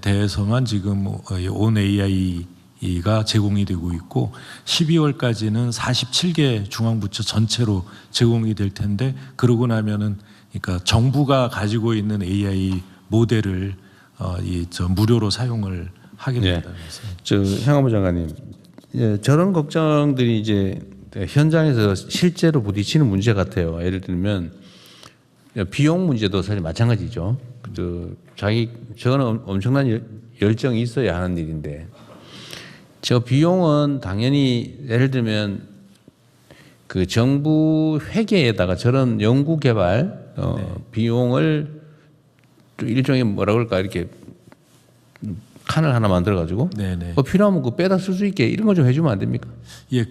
대해서만 지금 온 AI가 제공이 되고 있고 12월까지는 47개 중앙부처 전체로 제공이 될 텐데 그러고 나면은 그러니까 정부가 가지고 있는 AI 모델을 무료로 사용을 하게 된다.
행안부 장관님, 저런 걱정들이 이제 현장에서 실제로 부딪히는 문제 같아요. 예를 들면 비용 문제도 사실 마찬가지죠. 저는 엄청난 열정이 있어야 하는 일인데 저 비용은 당연히 예를 들면 그 정부 회계에다가 저런 연구 개발 비용을 또 일종의 뭐라 그럴까 이렇게 칸을 하나 만들어 가지고 필요하면 그 빼다 쓸 수 있게 이런 거 좀 해주면 안 됩니까?
예,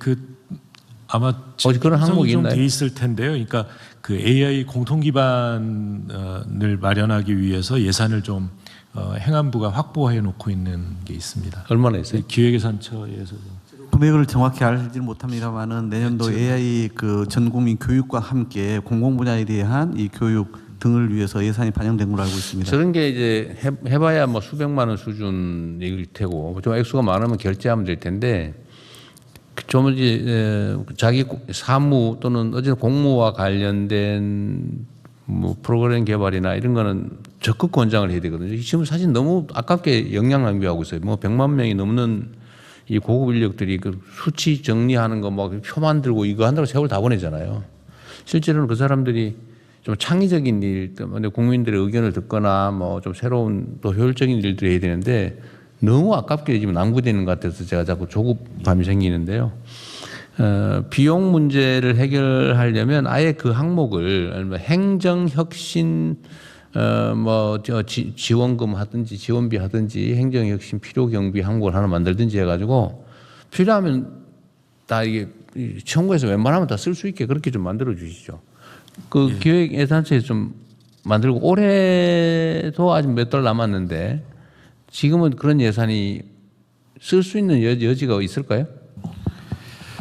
아마
그런 항목이
좀
있나요?
돼 있을 텐데요. 그러니까 그 AI 공통 기반을 마련하기 위해서 예산을 좀 행안부가 확보해 놓고 있는 게 있습니다.
얼마나 있어요?
기획예산처에서
금액을 정확히 알지는 못합니다만은 내년도 AI 그 전 국민 교육과 함께 공공 분야에 대한 이 교육 등을 위해서 예산이 반영된 걸로 알고 있습니다.
저런 게 이제 해봐야 뭐 수백만 원 수준일 테고 좀 액수가 많으면 결제하면 될 텐데 좀 이제 자기 사무 또는 어쨌든 공무와 관련된 뭐 프로그램 개발이나 이런 거는 적극 권장을 해야 되거든요. 지금 사실 너무 아깝게 역량 낭비하고 있어요. 뭐 100만 명이 넘는 이 고급 인력들이 그 수치 정리하는 거 막 표 만들고 이거 한다고 세월 다 보내잖아요. 실제로는 그 사람들이 좀 창의적인 일 때문에 국민들의 의견을 듣거나 뭐 좀 새로운 또 효율적인 일들을 해야 되는데 너무 아깝게 지금 낭비되는 것 같아서 제가 자꾸 조급감이 생기는데요. 비용 문제를 해결하려면 아예 그 항목을 행정혁신 지원금 하든지 지원비 하든지 행정혁신 필요경비 항목을 하나 만들든지 해가지고 필요하면 다 이게 청구해서 웬만하면 다 쓸 수 있게 그렇게 좀 만들어 주시죠. 기획 예산처에 좀 만들고 올해도 아직 몇 달 남았는데 지금은 그런 예산이 쓸 수 있는 여지가 있을까요?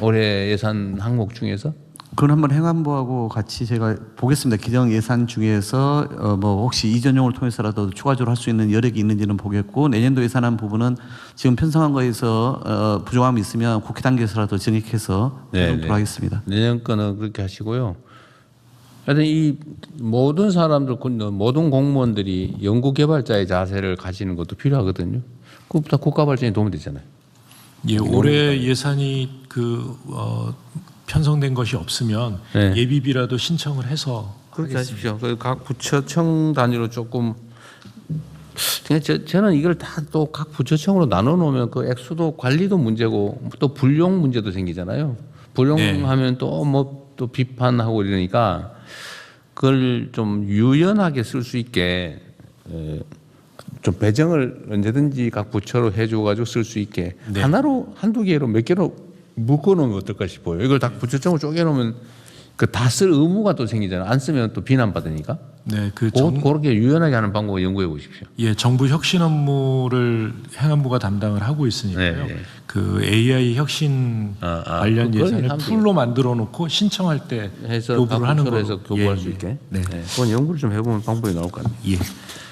올해 예산 항목 중에서?
그건 한번 행안부하고 같이 제가 보겠습니다. 기정 예산 중에서 뭐 혹시 이전용을 통해서라도 추가적으로 할 수 있는 여력이 있는지는 보겠고 내년도 예산안 부분은 지금 편성한 거에서 부족함이 있으면 국회 단계에서라도 정액해서 하도록 하겠습니다.
내년 거는 그렇게 하시고요. 하여튼 이 모든 사람들, 모든 공무원들이 연구개발자의 자세를 가지는 것도 필요하거든요. 그것보다 국가 발전에 도움이 되잖아요.
예, 올해 예산이 편성된 것이 없으면 예비비라도 신청을 해서
그렇게 하십시오. 각 부처청 단위로 조금 저는 이걸 다 또 각 부처청으로 나눠 놓으면 그 액수도 관리도 문제고 또 불용 문제도 생기잖아요. 불용하면 또 뭐 또 비판하고 이러니까 그걸 좀 유연하게 쓸 수 있게 좀 배정을 언제든지 각 부처로 해줘가지고 쓸 수 있게 하나로 한두 개로 몇 개로 묶어놓으면 어떨까 싶어요. 이걸 다 부처청으로 쪼개놓으면 그 다 쓸 의무가 또 생기잖아요. 안 쓰면 또 비난받으니까.
네,
그렇게 유연하게 하는 방법을 연구해 보십시오.
예, 정부 혁신 업무를 행안부가 담당을 하고 있으니까요. 그 AI 혁신 관련 예산을 풀로 만들어 놓고 신청할 때
해서
교부를 하는 거로
해서 교부할 수 있게. 그건 연구를 좀 해보면 방법이 나올 것 같아요.
예.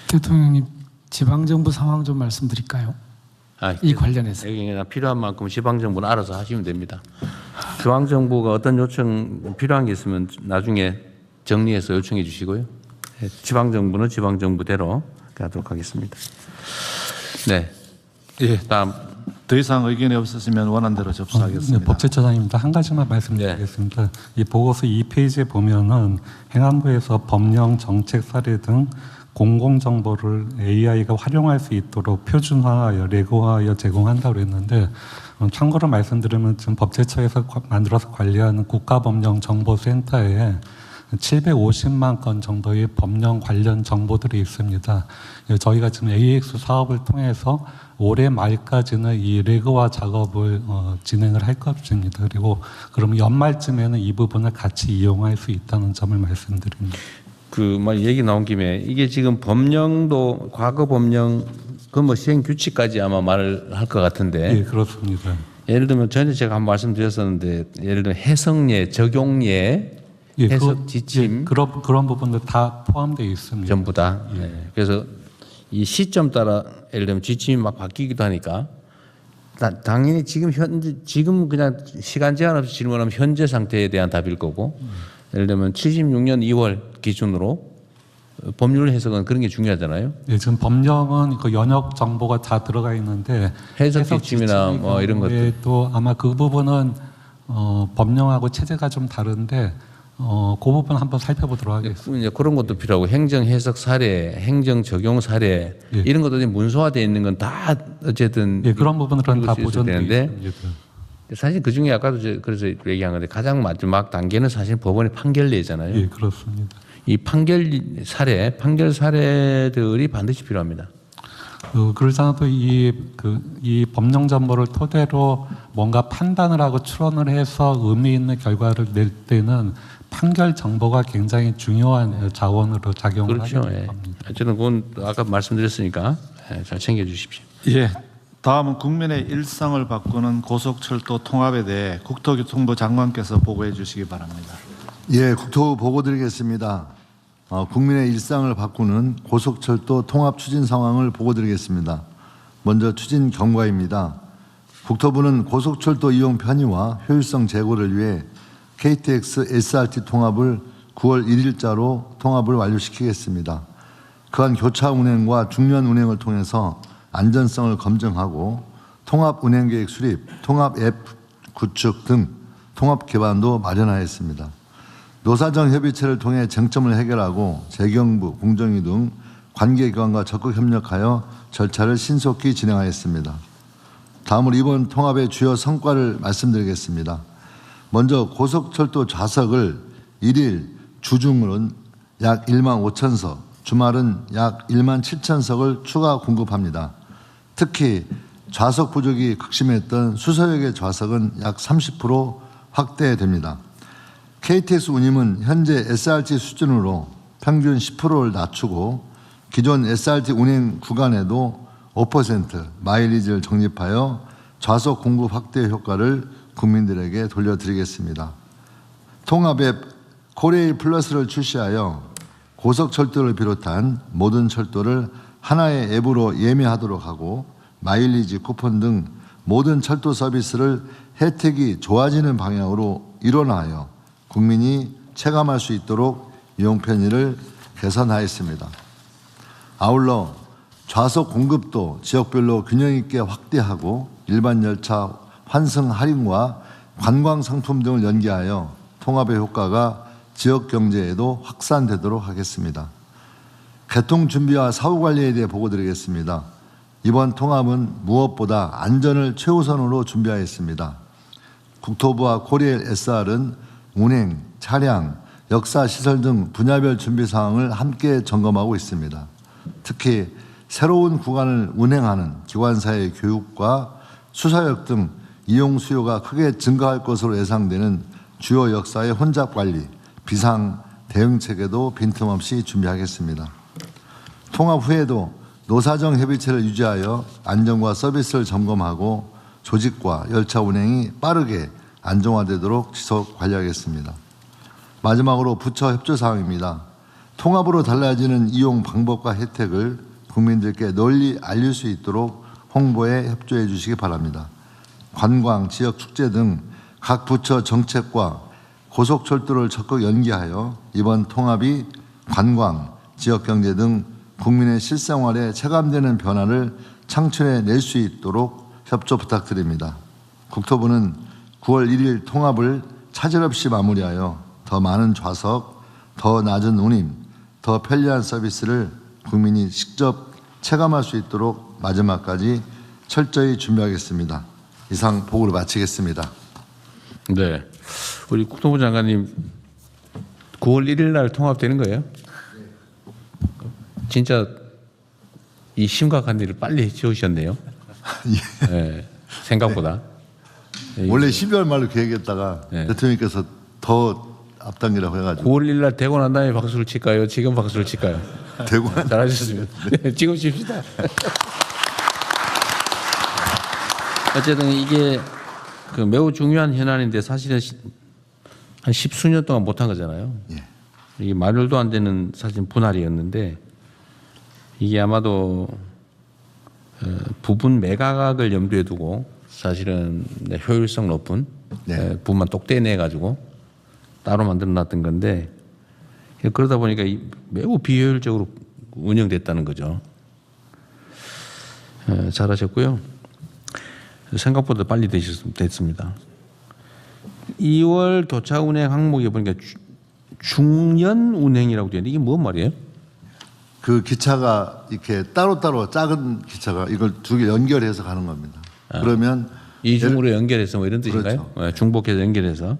대통령님, 지방정부 상황 좀 말씀드릴까요? 이 관련해서.
여기 필요한 만큼 지방정부는 알아서 하시면 됩니다. 중앙정부가 어떤 요청 필요한 게 있으면 나중에 정리해서 요청해 주시고요. 지방정부는 지방정부대로 하도록 하겠습니다. 네.
예,
다음.
더 이상 의견이 없으시면 원안대로 접수하겠습니다.
법제처장입니다. 한 가지만 말씀드리겠습니다. 이 보고서 2페이지에 보면은 행안부에서 법령, 정책 사례 등 공공정보를 AI가 활용할 수 있도록 표준화하여 레고화하여 제공한다고 그랬는데 참고로 말씀드리면 지금 법제처에서 만들어서 관리하는 국가법령정보센터에 750만 건 정도의 법령 관련 정보들이 있습니다. 저희가 지금 AX 사업을 통해서 올해 말까지는 이 레고화 작업을 진행을 할 것입니다. 그리고 그럼 연말쯤에는 이 부분을 같이 이용할 수 있다는 점을 말씀드립니다.
얘기 나온 김에 이게 지금 법령도 과거 법령 그 시행 규칙까지 아마 말을 할 것 같은데.
예, 그렇습니다.
예를 들면 전에 제가 한번 말씀드렸었는데 예를 들면 해석예, 적용예, 해석 지침
그런 부분들 다 포함되어 있습니다.
전부 다. 그래서 이 시점 따라 예를 들면 지침이 막 바뀌기도 하니까 당연히 지금 그냥 시간 제한 없이 질문하면 현재 상태에 대한 답일 거고 예를 들면 76년 2월 기준으로 법률 해석은 그런 게 중요하잖아요.
네, 지금 법령은 그 연역 정보가 다 들어가 있는데
해석 지침이나 뭐 이런 것들
또 아마 그 부분은 법령하고 체제가 좀 다른데 그 부분 한번 살펴보도록 하겠습니다.
이제 그런 것도 필요하고 행정 해석 사례, 행정 적용 사례 이런 것들이 문서화되어 있는 건 다 어쨌든
그런 부분들은 다 보존되어 있습니다.
사실 그 중에 아까도 그래서 얘기한 건데 가장 마지막 단계는 사실 법원의 판결례잖아요.
예, 그렇습니다.
이 판결 사례들이 반드시 필요합니다.
그러지 않아도 이 법령 정보를 토대로 뭔가 판단을 하고 추론을 해서 의미 있는 결과를 낼 때는 판결 정보가 굉장히 중요한 자원으로 작용을 하게 될 겁니다.
어쨌든 그건 아까 말씀드렸으니까 잘 챙겨주십시오.
예. 다음은 국민의 일상을 바꾸는 고속철도 통합에 대해 국토교통부 장관께서 보고해 주시기 바랍니다.
예, 국토부 보고 드리겠습니다. 국민의 일상을 바꾸는 고속철도 통합 추진 상황을 보고 드리겠습니다. 먼저 추진 경과입니다. 국토부는 고속철도 이용 편의와 효율성 제고를 위해 KTX SRT 통합을 9월 1일자로 통합을 완료시키겠습니다. 그간 교차 운행과 중년 운행을 통해서 안전성을 검증하고 통합 운행계획 수립, 통합 앱 구축 등 통합 기반도 마련하였습니다. 노사정 협의체를 통해 쟁점을 해결하고 재경부, 공정위 등 관계기관과 적극 협력하여 절차를 신속히 진행하였습니다. 다음으로 이번 통합의 주요 성과를 말씀드리겠습니다. 먼저 고속철도 좌석을 1일 주중으로는 약 1만 5천석, 주말은 약 1만 7천석을 추가 공급합니다. 특히 좌석 부족이 극심했던 수서역의 좌석은 약 30% 확대됩니다. KTX 운임은 현재 SRT 수준으로 평균 10%를 낮추고 기존 SRT 운행 구간에도 5% 마일리지를 적립하여 좌석 공급 확대 효과를 국민들에게 돌려드리겠습니다. 통합 앱 코레일 플러스를 출시하여 고속철도를 비롯한 모든 철도를 하나의 앱으로 예매하도록 하고 마일리지 쿠폰 등 모든 철도 서비스를 혜택이 좋아지는 방향으로 일원화하여 국민이 체감할 수 있도록 이용 편의를 개선하였습니다. 아울러 좌석 공급도 지역별로 균형 있게 확대하고 일반 열차 환승 할인과 관광 상품 등을 연계하여 통합의 효과가 지역 경제에도 확산되도록 하겠습니다. 개통 준비와 사후 관리에 대해 보고 드리겠습니다. 이번 통합은 무엇보다 안전을 최우선으로 준비하였습니다. 국토부와 코리엘 SR은 운행, 차량, 역사 시설 등 분야별 준비 사항을 함께 점검하고 있습니다. 특히 새로운 구간을 운행하는 기관사의 교육과 수사역 등 이용 수요가 크게 증가할 것으로 예상되는 주요 역사의 혼잡 관리, 비상 대응 체계도 빈틈없이 준비하겠습니다. 통합 후에도 노사정 협의체를 유지하여 안전과 서비스를 점검하고 조직과 열차 운행이 빠르게 안정화되도록 지속 관리하겠습니다. 마지막으로 부처 협조 사항입니다. 통합으로 달라지는 이용 방법과 혜택을 국민들께 널리 알릴 수 있도록 홍보에 협조해 주시기 바랍니다. 관광, 지역 축제 등 각 부처 정책과 고속철도를 적극 연계하여 이번 통합이 관광, 지역경제 등 국민의 실생활에 체감되는 변화를 창출해낼 수 있도록 협조 부탁드립니다. 국토부는 9월 1일 통합을 차질 없이 마무리하여 더 많은 좌석, 더 낮은 운임, 더 편리한 서비스를 국민이 직접 체감할 수 있도록 마지막까지 철저히 준비하겠습니다. 이상 보고를 마치겠습니다.
네. 우리 국토부 장관님 9월 1일 날 통합되는 거예요? 진짜 이 심각한 일을 빨리 해주셨네요. 네, 생각보다.
원래 12월 말로 계획했다가
네.
대통령께서 더 앞당기라고 해가지고
9월 1일 날 되고 난 다음에 박수를 칠까요? 지금 박수를 칠까요?
되고 난
잘하셨습니다. 네, 지금 칩시다. 어쨌든 이게 그 매우 중요한 현안인데 사실은 한 10수년 동안 못한 거잖아요.
예.
이게 말도 안 되는 사실 분할이었는데 이게 아마도 부분 매각을 염두에 두고 사실은 효율성 높은
네.
부분만 똑 떼내 가지고 따로 만들어 놨던 건데 그러다 보니까 매우 비효율적으로 운영됐다는 거죠. 잘하셨고요. 생각보다 빨리 됐습니다. 2월 교차 운행 항목에 보니까 중연 운행이라고 되어 있는데 이게 뭔 말이에요?
그 기차가 이렇게 따로따로 작은 기차가 이걸 두 개 연결해서 가는 겁니다. 그러면
이중으로 연결해서 뭐 이런 뜻인가요?
그렇죠.
네, 중복해서 연결해서.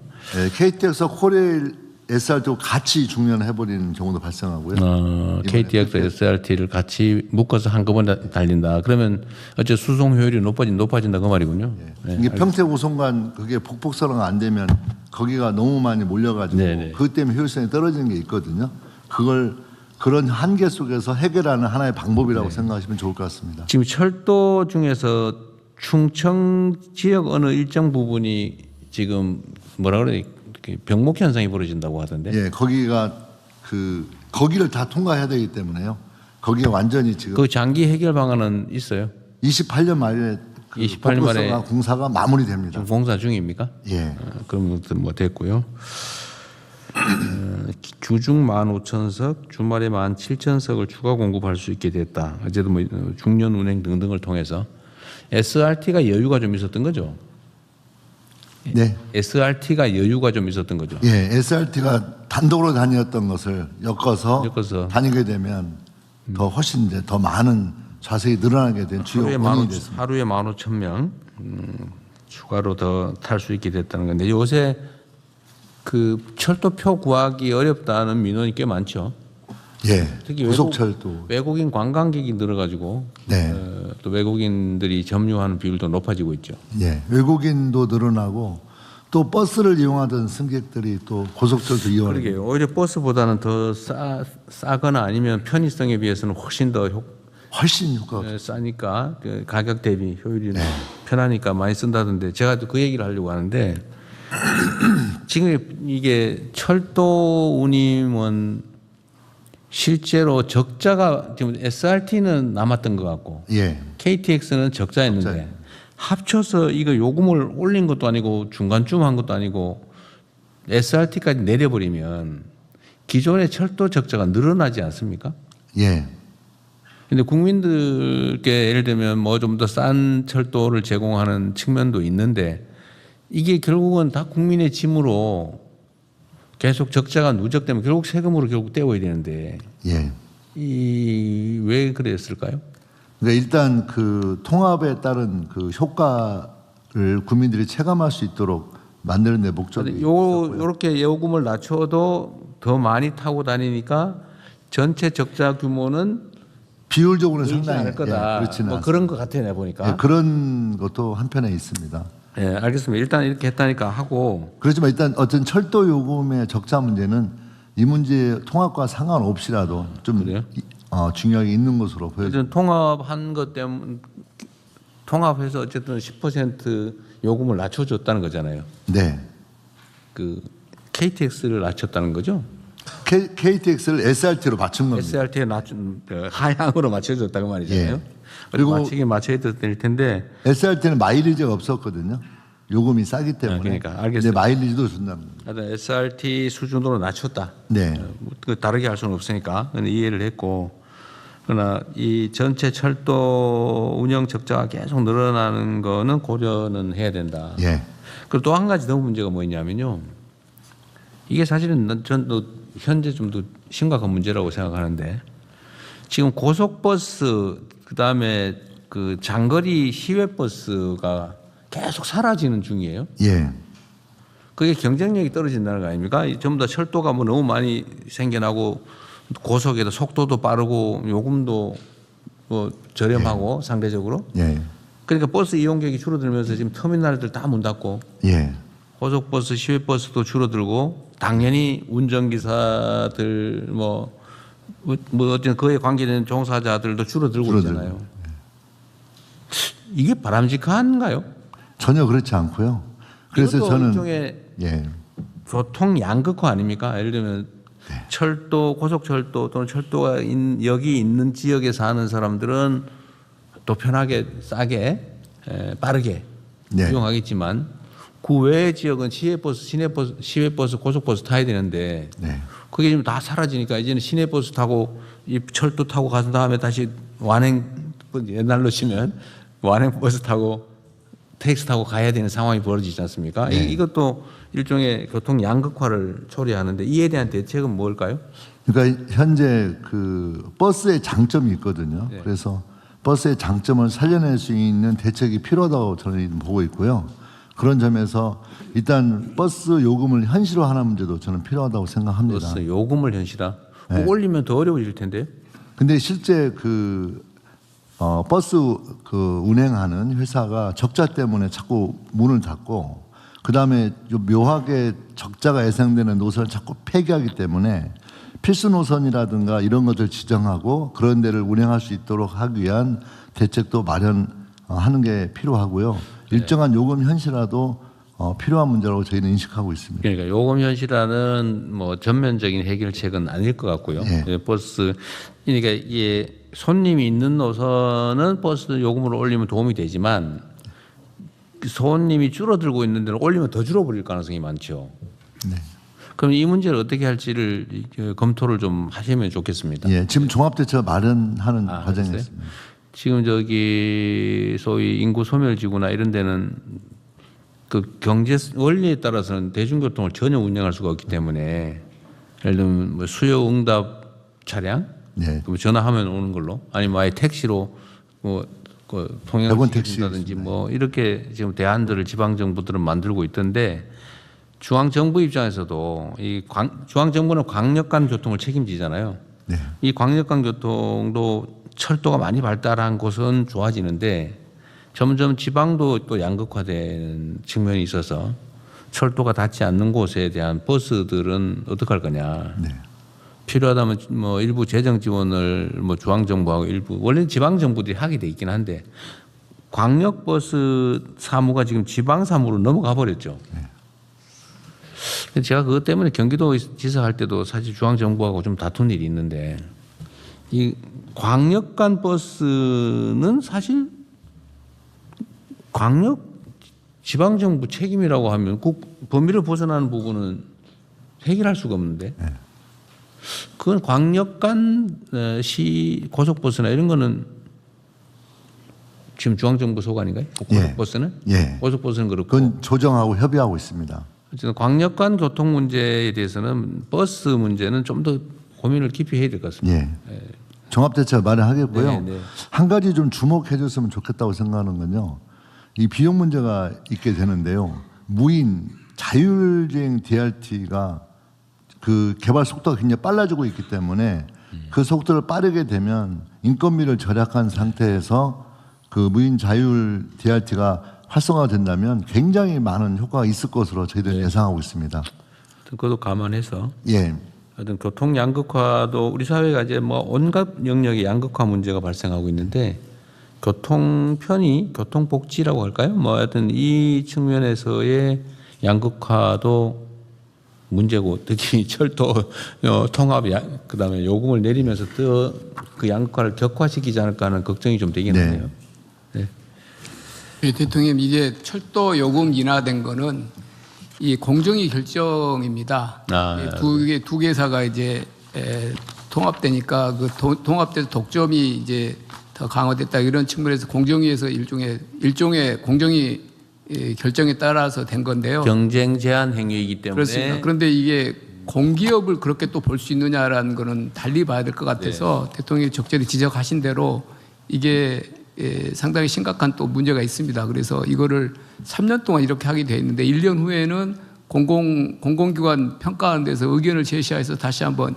KTX와 코레일 SRT 같이 중연해버리는 경우도 발생하고요.
KTX, SRT를 같이 묶어서 한꺼번에 달린다. 그러면 어째 수송 효율이 높아진다 그 말이군요. 네,
이게 평택 오송간 그게 폭폭설화가 안 되면 거기가 너무 많이 몰려가지고
네네.
그것 때문에 효율성이 떨어지는 게 있거든요. 그걸 그런 한계 속에서 해결하는 하나의 방법이라고 생각하시면 좋을 것 같습니다.
지금 철도 중에서 충청 지역 어느 일정 부분이 지금 뭐라 그래 병목 현상이 벌어진다고 하던데.
예, 거기가 거기를 다 통과해야 되기 때문에요. 거기에 완전히 지금
그 장기 해결 방안은 있어요?
28년 말에
28년 말에
공사가 마무리됩니다.
지금 공사 중입니까?
예.
그럼 뭐 됐고요. 주중 15,000석, 주말에 17,000석을 추가 공급할 수 있게 됐다. 어쨌든 뭐 중년 운행 등등을 통해서 SRT가 여유가 좀 있었던 거죠.
네.
SRT가 여유가 좀 있었던 거죠.
예, SRT가 단독으로 다녔던 것을 엮어서 다니게 되면 더 훨씬 이제 더 많은 좌석이 늘어나게 된 주요 원인이 됐습니다.
하루에 15,000명 추가로 더 탈 수 있게 됐다는 건데 요새 그 철도표 구하기 어렵다는 민원이 꽤 많죠.
예,
특히
고속철도.
외국인 관광객이 늘어가지고
네.
또 외국인들이 점유하는 비율도 높아지고 있죠.
예, 외국인도 늘어나고 또 버스를 이용하던 승객들이 또 고속철도 이용하는.
그러게요. 오히려 버스보다는 더 싸거나 아니면 편의성에 비해서는 훨씬
효과가
싸니까 그 가격 대비 효율이 편하니까 많이 쓴다던데 제가 또 그 얘기를 하려고 하는데 지금 이게 철도 운임은 실제로 적자가 지금 SRT는 남았던 것 같고
예.
KTX는 적자였는데 합쳐서 이거 요금을 올린 것도 아니고 중간쯤 한 것도 아니고 SRT까지 내려버리면 기존의 철도 적자가 늘어나지 않습니까?
예.
근데 국민들께 예를 들면 뭐 좀 더 싼 철도를 제공하는 측면도 있는데 이게 결국은 다 국민의 짐으로 계속 적자가 누적되면 결국 세금으로 결국 떼어야 되는데
예.
왜 그랬을까요?
그러니까 일단 그 통합에 따른 그 효과를 국민들이 체감할 수 있도록 만드는 데 목적이
요렇게 요금을 낮춰도 더 많이 타고 다니니까 전체 적자 규모는
비율적으로는
늘지
상당히
않을 거다.
그렇지는
뭐
않습니다.
그런 것 같아요, 내가 보니까.
예, 그런 것도 한편에 있습니다.
예, 알겠습니다. 일단 이렇게 했다니까 하고.
그렇지만 일단 어떤 철도 요금의 적자 문제는 이 문제 통합과 상관없이라도 좀 중요하게 있는 것으로 보여집니다.
통합한 것 때문에 통합해서 어쨌든 10% 요금을 낮춰줬다는 거잖아요.
네.
그 KTX를 낮췄다는 거죠?
KTX를 SRT로 맞춘 겁니다.
SRT에 낮춘 하향으로 맞춰줬다고 말이잖아요.
예. 그리고
맞추긴 맞춰야 될 텐데
SRT는 마일리지가 없었거든요. 요금이 싸기 때문에.
그러니까 알겠습니다.
마일리지도 준다는 겁니다.
하여튼 SRT 수준으로 낮췄다.
네.
그 다르게 할 수는 없으니까 이해를 했고, 그러나 이 전체 철도 운영 적자가 계속 늘어나는 거는 고려는 해야 된다.
예.
그리고 또 한 가지 더 문제가 뭐냐면요. 이게 사실은 전도 현재 좀 더 심각한 문제라고 생각하는데 지금 고속버스 그다음에 그 장거리 시외버스가 계속 사라지는 중이에요.
예.
그게 경쟁력이 떨어진다는 거 아닙니까? 전부 다 철도가 뭐 너무 많이 생겨나고 고속에도 속도도 빠르고 요금도 뭐 저렴하고 상대적으로.
예.
그러니까 버스 이용객이 줄어들면서 지금 터미널들 다 문 닫고
예.
고속버스, 시외버스도 줄어들고 당연히 운전기사들 뭐 어떤 그에 관계된 종사자들도 줄어들고 있잖아요. 이게 바람직한가요?
전혀 그렇지 않고요. 그래서
이것도
저는
일종의
예.
교통 양극화 아닙니까? 예를 들면 철도, 고속철도 또는 철도가 여기 있는 지역에 사는 사람들은 또 편하게 싸게 빠르게
네.
이용하겠지만 그 외의 지역은 시외버스, 시외버스, 고속버스 타야 되는데
네.
그게 지금 다 사라지니까 이제는 시내버스 타고 이 철도 타고 가서 다음에 다시 완행 옛날로 치면 완행버스 타고 택시 타고 가야 되는 상황이 벌어지지 않습니까?
네.
이것도 일종의 교통 양극화를 초래하는데 이에 대한 대책은 뭘까요?
그러니까 현재 그 버스의 장점이 있거든요.
네.
그래서 버스의 장점을 살려낼 수 있는 대책이 필요하다고 저는 보고 있고요. 그런 점에서 일단 버스 요금을 현실화하는 문제도 저는 필요하다고 생각합니다.
버스 요금을 현실화.
네.
그거 올리면 더 어려워질 텐데요.
근데 실제 버스 운행하는 회사가 적자 때문에 자꾸 문을 닫고 그다음에 묘하게 적자가 예상되는 노선을 자꾸 폐기하기 때문에 필수 노선이라든가 이런 것을 지정하고 그런 데를 운행할 수 있도록 하기 위한 대책도 마련하는 게 필요하고요. 일정한 요금 현실화도 필요한 문제라고 저희는 인식하고 있습니다.
그러니까 요금 현실화는 뭐 전면적인 해결책은 아닐 것 같고요.
네.
버스 그러니까 이게 손님이 있는 노선은 버스 요금을 올리면 도움이 되지만 손님이 줄어들고 있는 데는 올리면 더 줄어버릴 가능성이 많죠.
네.
그럼 이 문제를 어떻게 할지를 검토를 좀 하시면 좋겠습니다.
예, 지금 종합대책 마련하는 과정에
그랬어요?
있습니다.
지금 저기 소위 인구 소멸지구나 이런 데는 그 경제 원리에 따라서는 대중교통을 전혀 운영할 수가 없기 때문에 예를 들면 뭐 수요 응답 차량
네.
그럼 전화하면 오는 걸로 아니면 아예 택시로 뭐 통행을 시킨다든지 뭐 이렇게 지금 대안들을 지방 정부들은 만들고 있던데 중앙 정부 입장에서도 중앙 정부는 광역간 교통을 책임지잖아요.
네.
이 광역간 교통도 철도가 많이 발달한 곳은 좋아지는데 점점 지방도 또 양극화되는 측면이 있어서 철도가 닿지 않는 곳에 대한 버스들은 어떻게 할 거냐.
네.
필요하다면 뭐 일부 재정 지원을 뭐 중앙 정부하고 일부 원래 지방 정부들이 하게 돼 있긴 한데 광역 버스 사무가 지금 지방 사무로 넘어가 버렸죠. 네. 제가 그것 때문에 경기도 지사 할 때도 사실 중앙 정부하고 좀 다툰 일이 있는데 이 광역간 버스는 사실 광역 지방 정부 책임이라고 하면 그 범위를 벗어나는 부분은 해결할 수가 없는데. 네. 그건 광역간 시 고속버스나 이런 거는 지금 중앙정부 소관인가요? 고속버스는?
예.
고속버스는 그렇고.
그건 조정하고 협의하고 있습니다.
어쨌든 광역간 교통 문제에 대해서는 버스 문제는 좀 더 고민을 깊이 해야 될 것 같습니다.
예. 종합대책 마련하겠고요.
네, 네.
한 가지 좀 주목해 줬으면 좋겠다고 생각하는 건요. 이 비용 문제가 있게 되는데요. 무인 자율주행 DRT가 그 개발 속도가 굉장히 빨라지고 있기 때문에 그 속도를 빠르게 되면 인건비를 절약한 상태에서 그 무인 자율 DRT가 활성화가 된다면 굉장히 많은 효과가 있을 것으로 저희들은 예상하고 있습니다.
그것도 감안해서
예.
어떤 교통 양극화도 우리 사회가 이제 뭐 온갖 영역의 양극화 문제가 발생하고 있는데 교통 편의, 교통 복지라고 할까요? 뭐 하여튼 이 측면에서의 양극화도 문제고 특히 철도 통합 그다음에 요금을 내리면서 또 그 양극화를 격화시키지 않을까 하는 걱정이 좀 되긴 하네요. 네.
네, 대통령 이제 철도 요금 인하된 거는 이 공정위 결정입니다. 두 개사가 이제 통합되니까 그 통합돼서 독점이 이제 더 강화됐다 이런 측면에서 공정위에서 일종의 공정위 결정에 따라서 된 건데요.
경쟁 제한 행위이기 때문에
그렇습니다. 그런데 이게 공기업을 그렇게 또 볼 수 있느냐라는 거는 달리 봐야 될 것 같아서 대통령이 적절히 지적하신 대로 이게 상당히 심각한 또 문제가 있습니다. 그래서 이거를 3년 동안 이렇게 하게 돼 있는데 1년 후에는 공공기관 평가하는 데서 의견을 제시해서 다시 한번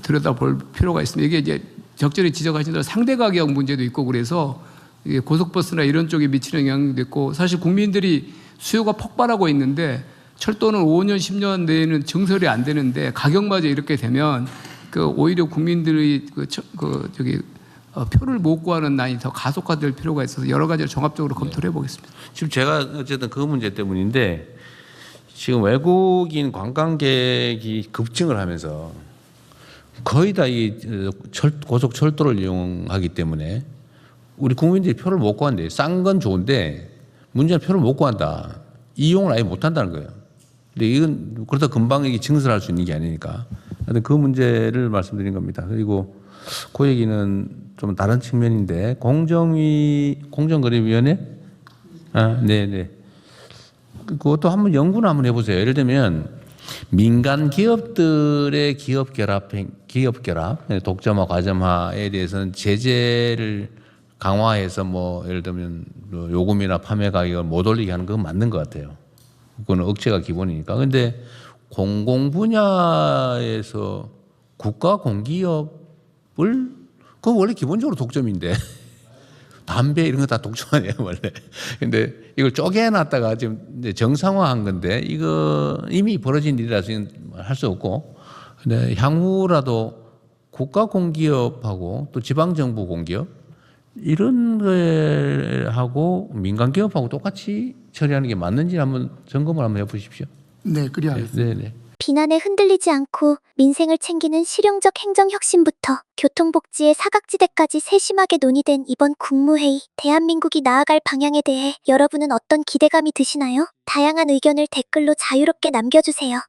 들여다볼 필요가 있습니다. 이게 이제 적절히 지적하신 대로 상대 가격 문제도 있고 그래서 이게 고속버스나 이런 쪽에 미치는 영향도 있고 사실 국민들이 수요가 폭발하고 있는데 철도는 5년, 10년 내에는 증설이 안 되는데 가격마저 이렇게 되면 오히려 국민들이 표를 못 구하는 난이 더 가속화될 필요가 있어서 여러 가지를 종합적으로 검토를 해보겠습니다.
지금 제가 어쨌든 그 문제 때문인데 지금 외국인 관광객이 급증을 하면서 거의 다 이 고속철도를 이용하기 때문에 우리 국민들이 표를 못 구한대요. 싼 건 좋은데 문제는 표를 못 구한다. 이용을 아예 못 한다는 거예요. 근데 이건 그러다 금방 이게 증설할 수 있는 게 아니니까. 하여튼 그 문제를 말씀드린 겁니다. 그리고 그 얘기는 좀 다른 측면인데 공정거래위원회? 네네. 그것도 한번 연구를 한번 해보세요. 예를 들면 민간 기업들의 기업 결합, 독점화, 과점화에 대해서는 제재를 강화해서 뭐 예를 들면 요금이나 판매 가격을 못 올리게 하는 건 맞는 것 같아요. 그거는 억제가 기본이니까. 근데 공공 분야에서 국가 공기업을 그건 원래 기본적으로 독점인데 담배 이런 거 다 독점 아니에요 원래. 근데 이걸 쪼개놨다가 지금 이제 정상화한 건데 이거 이미 벌어진 일이라서 할 수 없고. 근데 향후라도 국가 공기업하고 또 지방 정부 공기업 이런 거하고 민간 기업하고 똑같이 처리하는 게 맞는지 한번 점검을 한번 해보십시오.
네, 그리하겠습니다.
네.
비난에 흔들리지 않고 민생을 챙기는 실용적 행정혁신부터 교통복지의 사각지대까지 세심하게 논의된 이번 국무회의, 대한민국이 나아갈 방향에 대해 여러분은 어떤 기대감이 드시나요? 다양한 의견을 댓글로 자유롭게 남겨주세요.